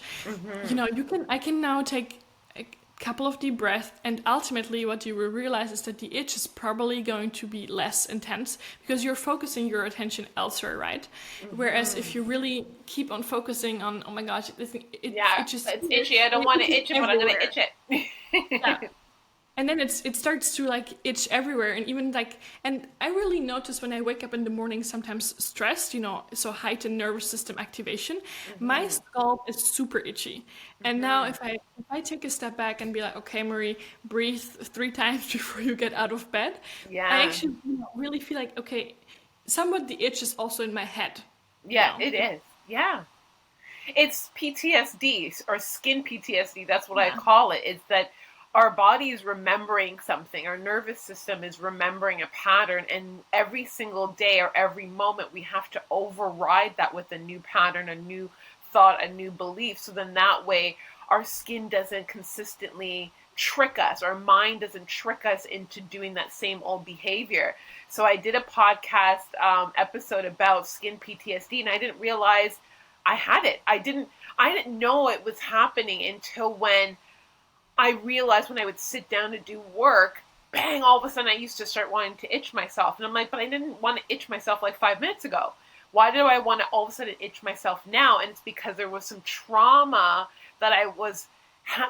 I can now take a couple of deep breaths, and ultimately what you will realize is that the itch is probably going to be less intense because you're focusing your attention elsewhere, right? Whereas if you really keep on focusing on, oh my gosh, It's itchy. I don't want to itch it, but I'm going to itch it. Yeah. And then it starts to like itch everywhere, and even like, and I really notice when I wake up in the morning, sometimes stressed, so heightened nervous system activation, my scalp is super itchy. And now if I take a step back and be like, okay, Marie, breathe 3 times before you get out of bed, Yeah. I actually really feel like, okay, somewhat the itch is also in my head. Yeah, it is. Yeah. It's PTSD, or skin PTSD. That's what I call it. It's that our body is remembering something. Our nervous system is remembering a pattern, and every single day or every moment we have to override that with a new pattern, a new thought, a new belief. So then that way our skin doesn't consistently trick us. Our mind doesn't trick us into doing that same old behavior. So I did a podcast episode about skin PTSD, and I didn't realize I had it. I didn't know it was happening until when I realized when I would sit down to do work, bang, all of a sudden I used to start wanting to itch myself. And I'm like, but I didn't want to itch myself like 5 minutes ago. Why do I want to all of a sudden itch myself now? And it's because there was some trauma that I was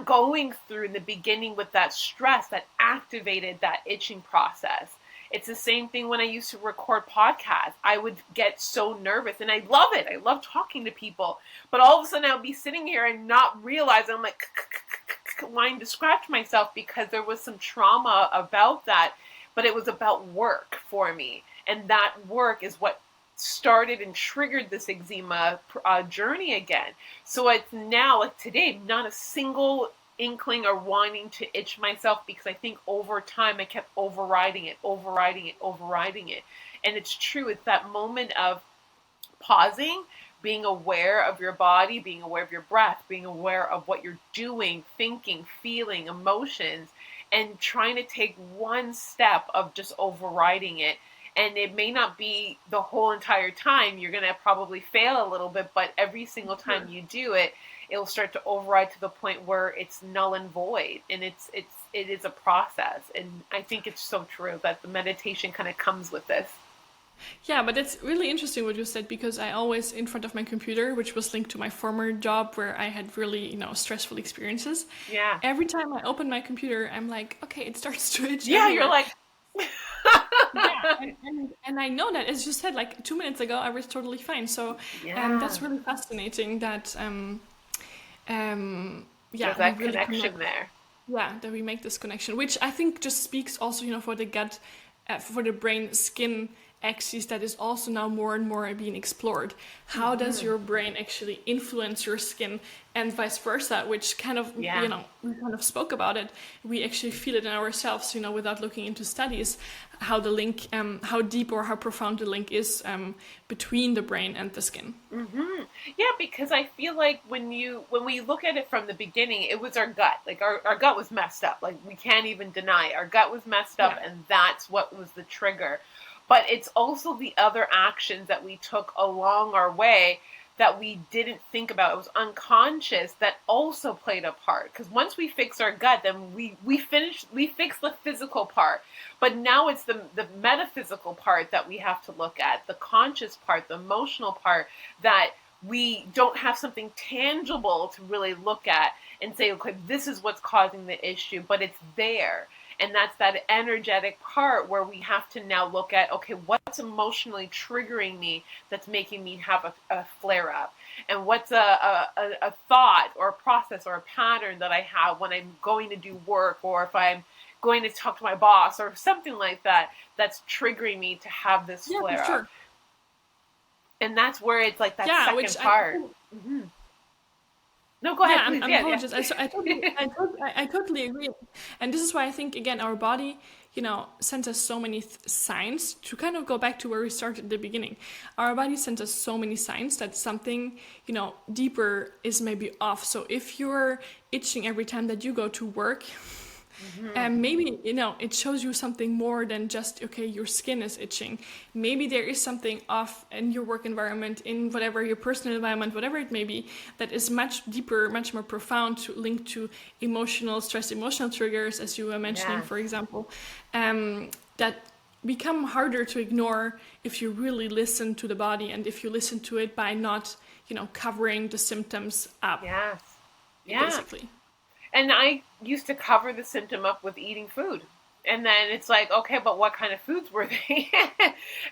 going through in the beginning with that stress that activated that itching process. It's the same thing when I used to record podcasts. I would get so nervous, and I love it. I love talking to people. But all of a sudden I would be sitting here and not realize, I'm like wanting to scratch myself because there was some trauma about that. But it was about work for me. And that work is what started and triggered this eczema journey again. So it's now, like today, not a single inkling or wanting to itch myself, because I think over time I kept overriding it. And it's true, it's that moment of pausing, being aware of your body, being aware of your breath, being aware of what you're doing, thinking, feeling, emotions, and trying to take one step of just overriding it. And it may not be the whole entire time. You're going to probably fail a little bit, but every single time you do it, it'll start to override to the point where it's null and void. And it is a process. And I think it's so true that the meditation kind of comes with this. Yeah, but it's really interesting what you said, because I always, in front of my computer, which was linked to my former job where I had really, stressful experiences. Yeah. Every time I open my computer, I'm like, okay, it starts to itch. Yeah, everywhere. you're like... Yeah, and I know that, as you said, like 2 minutes ago, I was totally fine. So that's really fascinating that, there's that really connection there. Yeah, that we make this connection, which I think just speaks also, for the gut, for the brain-skin axis that is also now more and more being explored. How does your brain actually influence your skin, and vice versa, which kind of, we kind of spoke about it. We actually feel it in ourselves, without looking into studies, how the link, how deep or how profound the link is between the brain and the skin. Mm-hmm. Yeah, because I feel like when we look at it from the beginning, it was our gut. Like our gut was messed up. Like we can't even deny it. Our gut was messed up, and that's what was the trigger. But it's also the other actions that we took along our way that we didn't think about. It was unconscious that also played a part. Because once we fix our gut, then we fix the physical part. But now it's the metaphysical part that we have to look at, the conscious part, the emotional part, that we don't have something tangible to really look at and say, okay, this is what's causing the issue, but it's there. And that's that energetic part where we have to now look at, okay, what's emotionally triggering me that's making me have a flare-up? And what's a thought or a process or a pattern that I have when I'm going to do work, or if I'm going to talk to my boss or something like that, that's triggering me to have this flare-up. Sure. And that's where it's like that second part. No, go ahead, please. I apologize. I totally agree. And this is why I think, again, our body, sends us so many signs. To kind of go back to where we started at the beginning, our body sends us so many signs that something, deeper is maybe off. So if you're itching every time that you go to work, and maybe, it shows you something more than just, okay, your skin is itching. Maybe there is something off in your work environment, in whatever your personal environment, whatever it may be, that is much deeper, much more profound, linked to emotional triggers, as you were mentioning, for example, that become harder to ignore if you really listen to the body, and if you listen to it by not, covering the symptoms up. Yes. Basically. And I used to cover the symptom up with eating food. And then it's like, okay, but what kind of foods were they?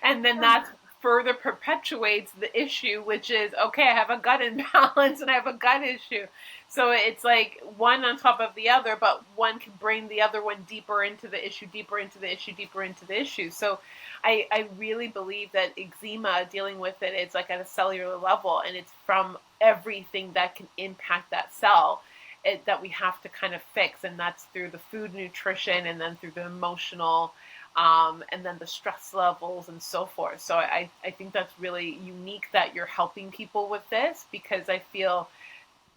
And then that further perpetuates the issue, which is, okay, I have a gut imbalance and I have a gut issue. So it's like one on top of the other, but one can bring the other one deeper into the issue, deeper into the issue, deeper into the issue. So I really believe that eczema, dealing with it, it's like at a cellular level, and it's from everything that can impact that cell. that we have to kind of fix, and that's through the food, nutrition, and then through the emotional, and then the stress levels and so forth. So I think that's really unique that you're helping people with this, because I feel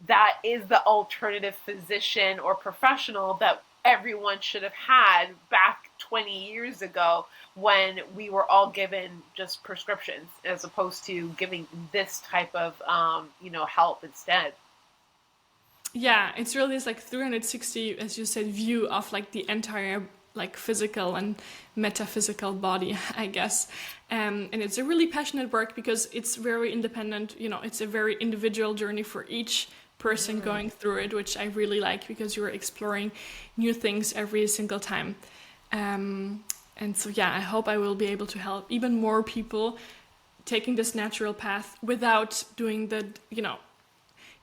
that is the alternative physician or professional that everyone should have had back 20 years ago, when we were all given just prescriptions as opposed to giving this type of, help instead. Yeah, it's really this like 360, as you said, view of like the entire like physical and metaphysical body, I guess. And it's a really passionate work because it's very independent, it's a very individual journey for each person going through it, which I really like, because you're exploring new things every single time. And so, yeah, I hope I will be able to help even more people taking this natural path without doing the,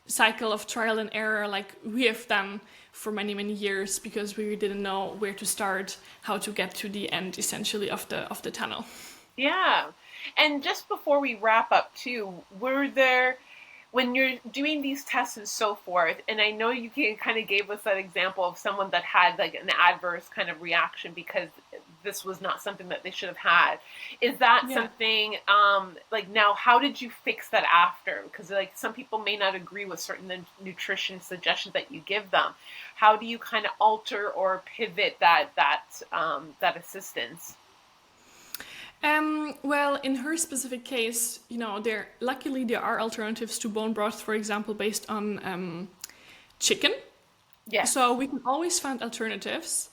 cycle of trial and error like we have done for many, many years, because we didn't know where to start, how to get to the end, essentially, of the tunnel. Yeah. And just before we wrap up too, were there, when you're doing these tests and so forth, and I know you kind of gave us that example of someone that had like an adverse kind of reaction because this was not something that they should have had. Is that something, like, now, how did you fix that after? Because like some people may not agree with certain nutrition suggestions that you give them. How do you kind of alter or pivot that assistance? Well, in her specific case, luckily there are alternatives to bone broth, for example, based on chicken. Yeah. So we can always find alternatives.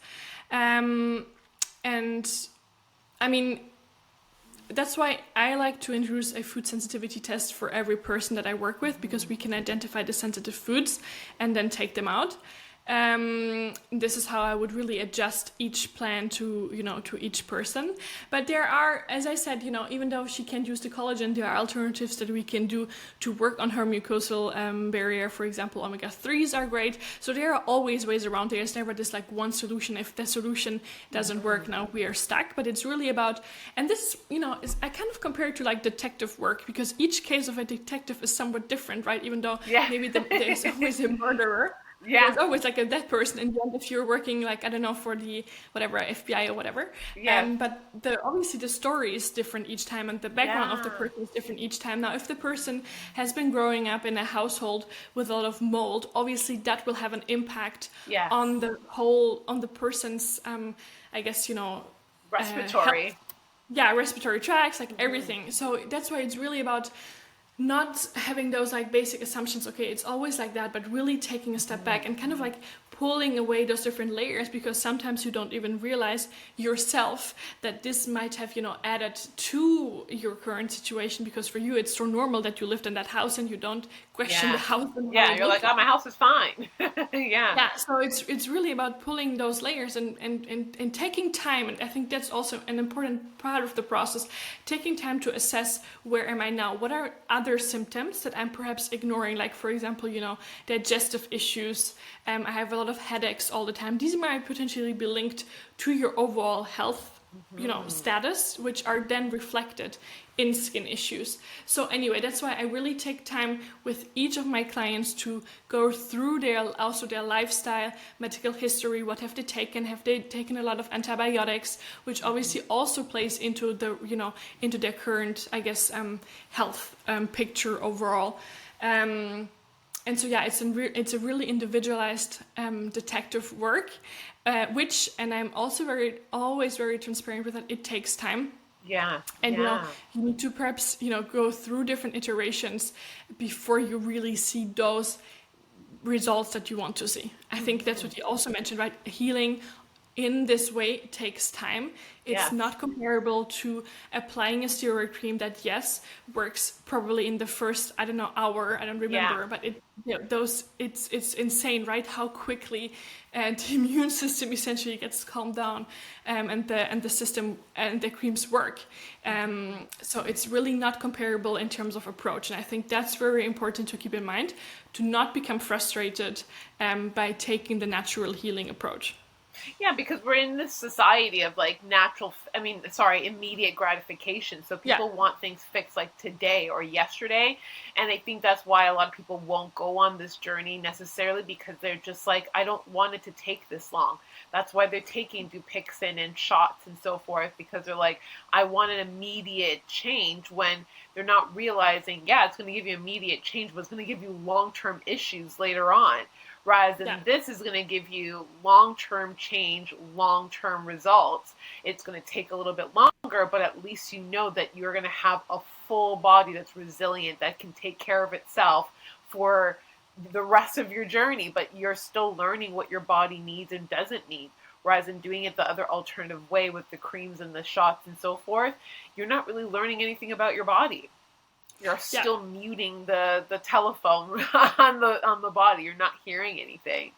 And I mean, that's why I like to introduce a food sensitivity test for every person that I work with, because we can identify the sensitive foods and then take them out. This is how I would really adjust each plan to each person. But there are, as I said, even though she can't use the collagen, there are alternatives that we can do to work on her mucosal barrier. For example, omega-3s are great. So there are always ways around. There's never this like one solution. If the solution doesn't work, now we are stuck. But it's really about, and this, I kind of compare it to like detective work, because each case of a detective is somewhat different, right? Even though maybe there's always a murderer. Yeah. There's always like a dead person in the end if you're working like, I don't know, for the whatever, FBI or whatever. Yeah. But obviously the story is different each time, and the background of the person is different each time. Now, if the person has been growing up in a household with a lot of mold, obviously that will have an impact on the person's, I guess, respiratory. Respiratory tracts, like everything. So that's why it's really about not having those like basic assumptions, okay, it's always like that, but really taking a step back and kind of like pulling away those different layers, because sometimes you don't even realize yourself that this might have, added to your current situation, because for you it's so normal that you lived in that house and you don't question the house. You're like, oh, my house is fine. Yeah, so it's really about pulling those layers and taking time, and I think that's also an important part of the process, taking time to assess, where am I now? What are other symptoms that I'm perhaps ignoring? Like, for example, digestive issues. I have a lot of headaches all the time. These might potentially be linked to your overall health, status, which are then reflected in skin issues. So anyway, that's why I really take time with each of my clients to go through their lifestyle, medical history. What have they taken? Have they taken a lot of antibiotics, which obviously also plays into into their current, I guess, health picture overall. And so, it's a really individualized detective work, which, and I'm also always very transparent with that, it takes time. Yeah. And you need to perhaps go through different iterations before you really see those results that you want to see. I think that's what you also mentioned, right? Healing in this way takes time. It's not comparable to applying a steroid cream that works probably in the first, I don't know, hour, I don't remember, but it's insane, right? How quickly the immune system essentially gets calmed down, and the system and the creams work. So it's really not comparable in terms of approach, and I think that's very important to keep in mind, to not become frustrated by taking the natural healing approach. Yeah, because we're in this society of like immediate gratification. So Yeah. people want things fixed like today or yesterday. And I think that's why a lot of people won't go on this journey necessarily, because they're just like, I don't want it to take this long. That's why they're taking Dupixent and shots and so forth, because they're like, I want an immediate change, when they're not realizing, yeah, it's going to give you immediate change, but it's going to give you long-term issues later on. Rather than Yeah. this is going to give you long-term change, long-term results. It's going to take a little bit longer, but at least you know that you're going to have a full body that's resilient, that can take care of itself for the rest of your journey, but you're still learning what your body needs and doesn't need. Whereas in doing it the other alternative way with the creams and the shots and so forth, you're not really learning anything about your body. You're Yeah. still muting the telephone on the body. You're not hearing anything.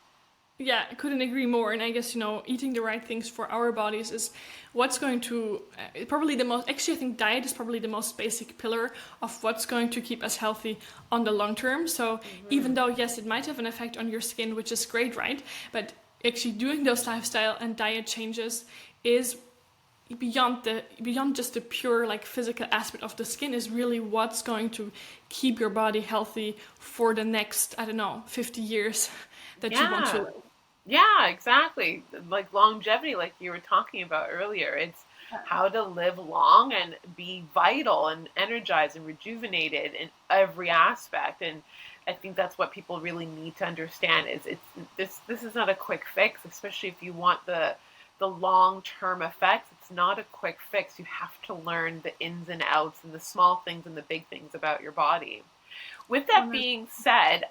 Yeah, I couldn't agree more. And I guess, eating the right things for our bodies is what's going to probably the most, actually, I think diet is probably the most basic pillar of what's going to keep us healthy on the long term. So even though, yes, it might have an effect on your skin, which is great, right? But actually doing those lifestyle and diet changes is beyond just the pure like physical aspect of the skin, is really what's going to keep your body healthy for the next, I don't know, 50 years that you want to Yeah. live. Yeah, exactly. Like longevity, like you were talking about earlier. It's how to live long and be vital and energized and rejuvenated in every aspect. And I think that's what people really need to understand, is this is not a quick fix, especially if you want the long-term effects. It's not a quick fix. You have to learn the ins and outs and the small things and the big things about your body. With that being said,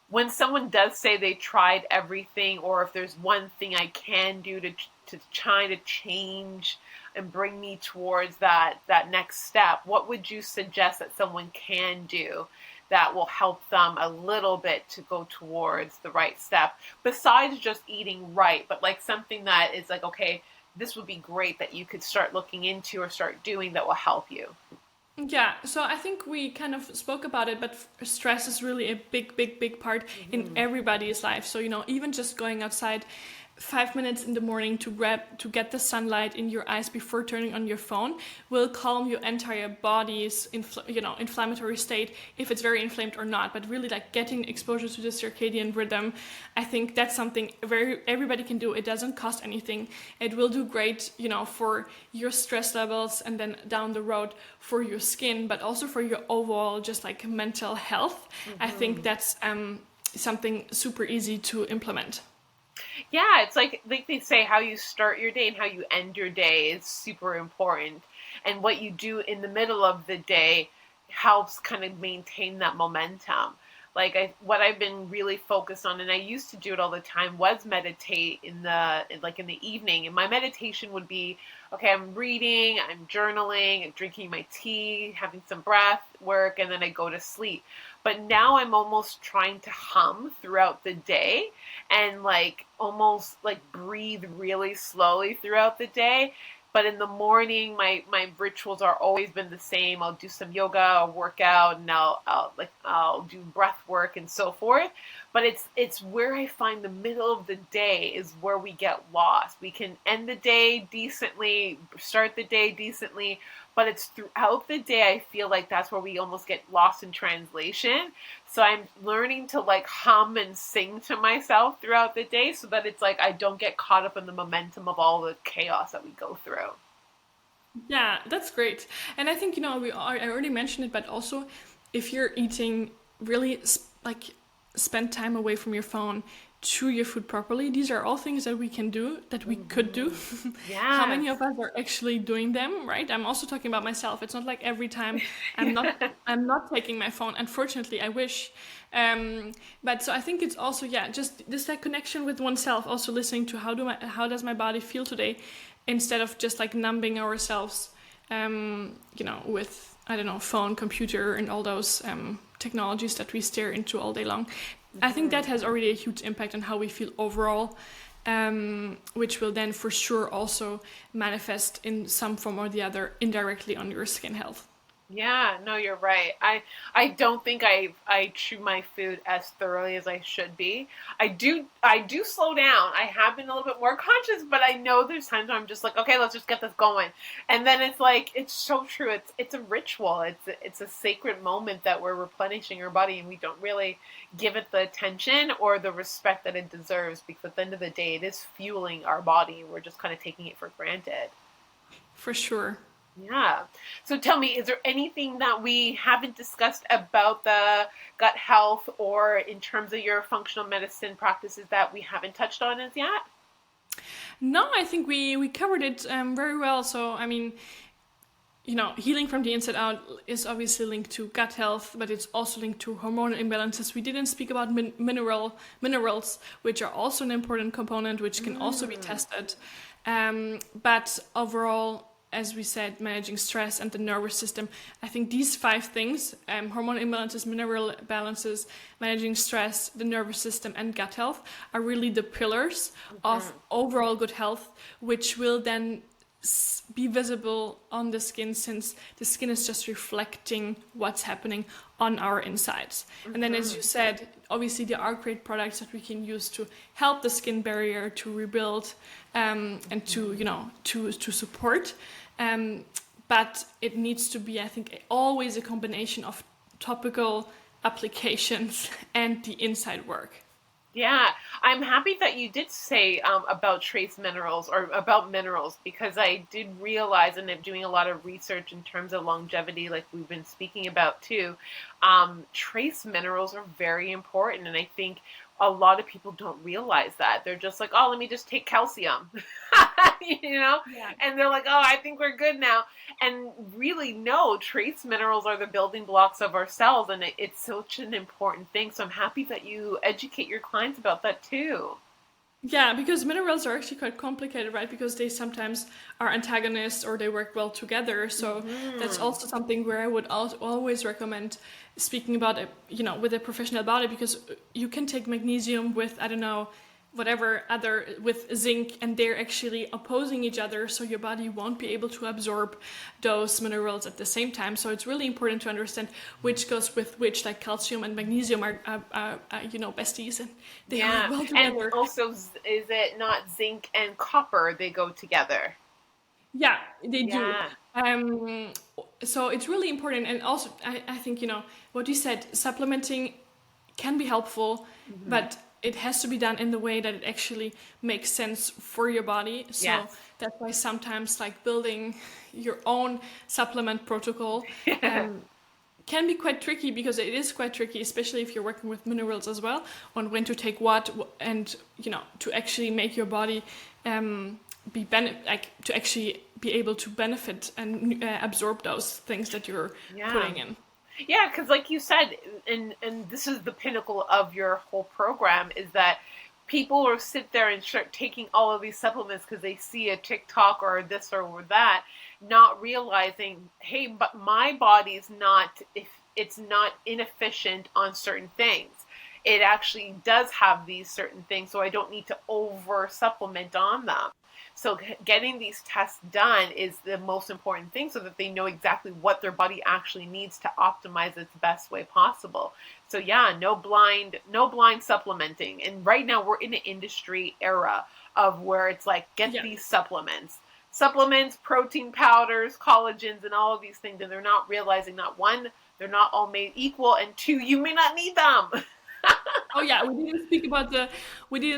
when someone does say they tried everything, or if there's one thing I can do to try to change and bring me towards that next step, what would you suggest that someone can do that will help them a little bit to go towards the right step, besides just eating right, but like something that is like, okay, this would be great that you could start looking into or start doing that will help you? Yeah, so I think we kind of spoke about it, but stress is really a big, big, big part in everybody's life. So, even just going outside 5 minutes in the morning to get the sunlight in your eyes before turning on your phone will calm your entire body's inflammatory state, if it's very inflamed or not. But really, like, getting exposure to the circadian rhythm, I think that's something everybody can do. It doesn't cost anything. It will do great, for your stress levels, and then down the road for your skin, but also for your overall just like mental health. I think that's something super easy to implement. Yeah, it's like they say, how you start your day and how you end your day is super important. And what you do in the middle of the day helps kind of maintain that momentum. Like what I've been really focused on, and I used to do it all the time, was meditate in the evening. And my meditation would be, okay, I'm reading, I'm journaling, I'm drinking my tea, having some breath work, and then I go to sleep. But now I'm almost trying to hum throughout the day, and like almost like breathe really slowly throughout the day. But in the morning, my rituals are always been the same. I'll do some yoga, I'll work out, and I'll do breath work and so forth. But it's where I find the middle of the day is where we get lost. We can end the day decently, start the day decently, but it's throughout the day I feel like that's where we almost get lost in translation. So I'm learning to like hum and sing to myself throughout the day, so that it's like I don't get caught up in the momentum of all the chaos that we go through. Yeah, that's great. And I think, I already mentioned it, but also if you're eating, really like spend time away from your phone, chew your food properly. These are all things that we can do, that we could do. How Yes. many of us are actually doing them, right? I'm also talking about myself. It's not like every time I'm not I'm not taking my phone. Unfortunately, I wish. But so I think it's also, yeah, just this like connection with oneself, also listening to how does my body feel today, instead of just like numbing ourselves, with, I don't know, phone, computer, and all those technologies that we stare into all day long. I think that has already a huge impact on how we feel overall, which will then for sure also manifest in some form or the other indirectly on your skin health. Yeah, no, you're right. I don't think I chew my food as thoroughly as I should be. I do slow down. I have been a little bit more conscious, but I know there's times where I'm just like, okay, let's just get this going. And then it's like it's so true. It's a ritual. It's a sacred moment that we're replenishing our body, and we don't really give it the attention or the respect that it deserves, because at the end of the day it is fueling our body and we're just kind of taking it for granted. For sure. Yeah. So tell me, is there anything that we haven't discussed about the gut health or in terms of your functional medicine practices that we haven't touched on as yet? No, I think we covered it very well. So, I mean, healing from the inside out is obviously linked to gut health, but it's also linked to hormonal imbalances. We didn't speak about minerals, which are also an important component, which can also be tested. But overall, as we said, managing stress and the nervous system, I think these five things, hormone imbalances, mineral balances, managing stress, the nervous system, and gut health, are really the pillars of overall good health, which will then be visible on the skin, since the skin is just reflecting what's happening on our insides. And then, as you said, obviously there are great products that we can use to help the skin barrier to rebuild, and to support. But it needs to be, I think, always a combination of topical applications and the inside work. Yeah, I'm happy that you did say about trace minerals or about minerals, because I did realize, and I'm doing a lot of research in terms of longevity, like we've been speaking about too. Trace minerals are very important, and I think a lot of people don't realize that. They're just like, oh, let me just take calcium, you know, Yeah. and they're like, oh, I think we're good now. And really, no, trace minerals are the building blocks of our cells, and it's such an important thing. So I'm happy that you educate your clients about that too. Yeah, because minerals are actually quite complicated, right? Because they sometimes are antagonists or they work well together. So that's also something where I would always recommend speaking about it, with a professional about it, because you can take magnesium with, I don't know, whatever other, with zinc, and they're actually opposing each other, so your body won't be able to absorb those minerals at the same time. So it's really important to understand which goes with which, like calcium and magnesium are besties, and they work Yeah, well and together. also, is it not zinc and copper? They go together. Yeah, they do. Yeah. Um, so it's really important. And also, I think, what you said, supplementing can be helpful, Hmm. but it has to be done in the way that it actually makes sense for your body. So Yes. that's why sometimes, like, building your own supplement protocol um, can be quite tricky, because it is quite tricky, especially if you're working with minerals as well, on when to take what, and to actually make your body like to actually be able to benefit and absorb those things that you're Yeah. putting in. Yeah, because like you said, and this is the pinnacle of your whole program, is that people will sit there and start taking all of these supplements because they see a TikTok or this or that, not realizing, hey, but my body's not, if it's not inefficient on certain things. It actually does have these certain things, so I don't need to over supplement on them. So getting these tests done is the most important thing, so that they know exactly what their body actually needs to optimize its best way possible. So yeah, no blind supplementing. And right now we're in an industry era of where it's like, get Yeah. these supplements, protein powders, collagens, and all of these things, and they're not realizing that, one, they're not all made equal, and two, you may not need them. Oh yeah, we didn't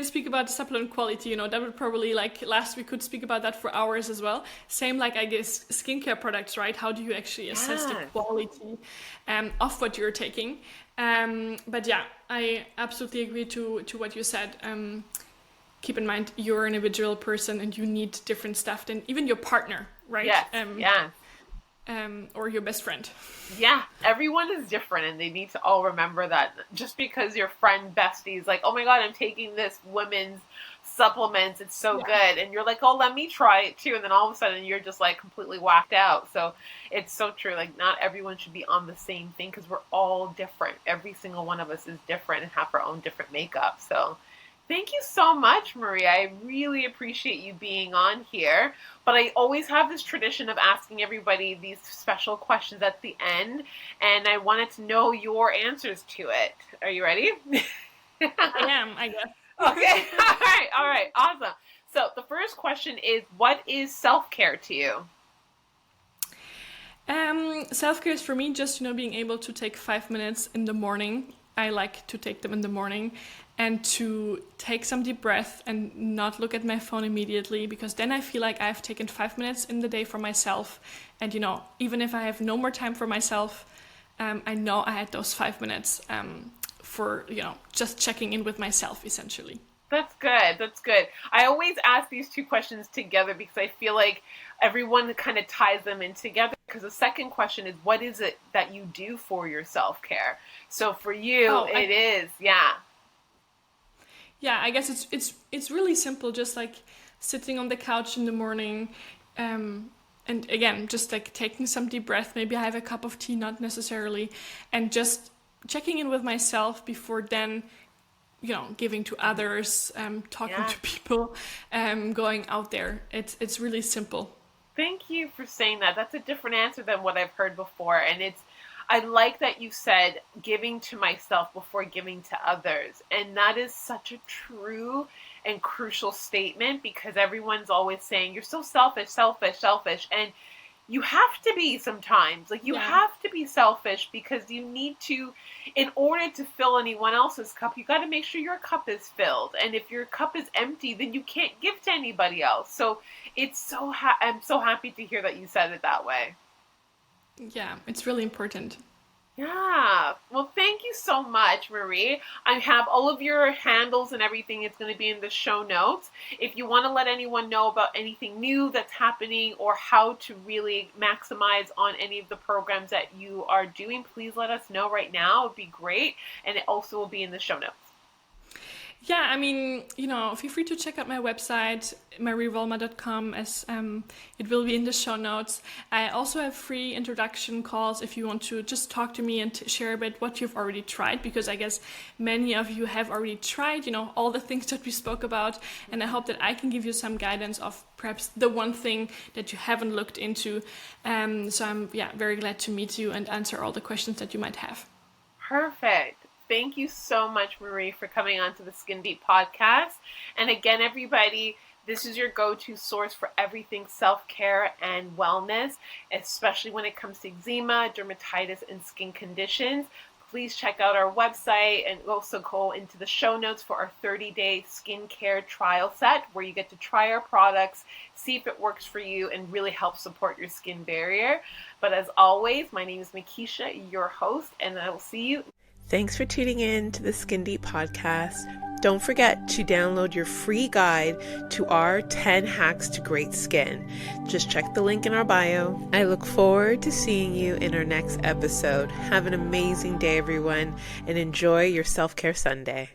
speak about the supplement quality. That would probably, like, last we could speak about that for hours as well. Same, like, I guess, skincare products, right? How do you actually assess the Yes. quality of what you're taking? But yeah, I absolutely agree to what you said. Keep in mind, you're an individual person and you need different stuff than even your partner, right? Yes. Yes. Or your best friend. Yeah, everyone is different, and they need to all remember that. Just because your friend bestie is like, oh my God, I'm taking this women's supplements, it's so Yeah. good. And you're like, oh, let me try it too. And then all of a sudden you're just like completely whacked out. So it's so true. Like, not everyone should be on the same thing, because we're all different. Every single one of us is different and have our own different makeup. So Thank you so much, Maria. I really appreciate you being on here. But I always have this tradition of asking everybody these special questions at the end, and I wanted to know your answers to it. Are you ready? I am, I guess. Okay. All right. Awesome. So the first question is, what is self-care to you? Self-care is for me just, being able to take 5 minutes in the morning. I like to take them in the morning and to take some deep breath and not look at my phone immediately, because then I feel like I've taken 5 minutes in the day for myself. And, even if I have no more time for myself, I know I had those 5 minutes for, just checking in with myself, essentially. That's good. That's good. I always ask these two questions together because I feel like everyone kind of ties them in together. Because the second question is, what is it that you do for your self-care? So for you, it is, yeah. Yeah, I guess it's really simple, just like sitting on the couch in the morning, and again, just like taking some deep breath. Maybe I have a cup of tea, not necessarily, and just checking in with myself before then, giving to others, talking to people, going out there. It's really simple. Thank you for saying that. That's a different answer than what I've heard before. And I like that you said giving to myself before giving to others. And that is such a true and crucial statement, because everyone's always saying, you're so selfish, selfish, selfish. And you have to be sometimes. Like, you have to be selfish, because you need to, in order to fill anyone else's cup, you got to make sure your cup is filled. And if your cup is empty, then you can't give to anybody else. So I'm so happy to hear that you said it that way. Yeah, it's really important. Yeah. Well, thank you so much, Marie. I have all of your handles and everything. It's going to be in the show notes. If you want to let anyone know about anything new that's happening or how to really maximize on any of the programs that you are doing, please let us know right now. It would be great. And it also will be in the show notes. Yeah, I mean, feel free to check out my website, marievollmar.com, as it will be in the show notes. I also have free introduction calls if you want to just talk to me and share a bit what you've already tried, because I guess many of you have already tried, all the things that we spoke about. And I hope that I can give you some guidance of perhaps the one thing that you haven't looked into. So I'm very glad to meet you and answer all the questions that you might have. Perfect. Thank you so much, Marie, for coming on to the Skin Deep podcast. And again, everybody, this is your go-to source for everything self-care and wellness, especially when it comes to eczema, dermatitis, and skin conditions. Please check out our website and also go into the show notes for our 30-day skincare trial set, where you get to try our products, see if it works for you, and really help support your skin barrier. But as always, my name is Makisha, your host, and I will see you. Thanks for tuning in to the Skin Deep podcast. Don't forget to download your free guide to our 10 hacks to great skin. Just check the link in our bio. I look forward to seeing you in our next episode. Have an amazing day, everyone, and enjoy your self-care Sunday.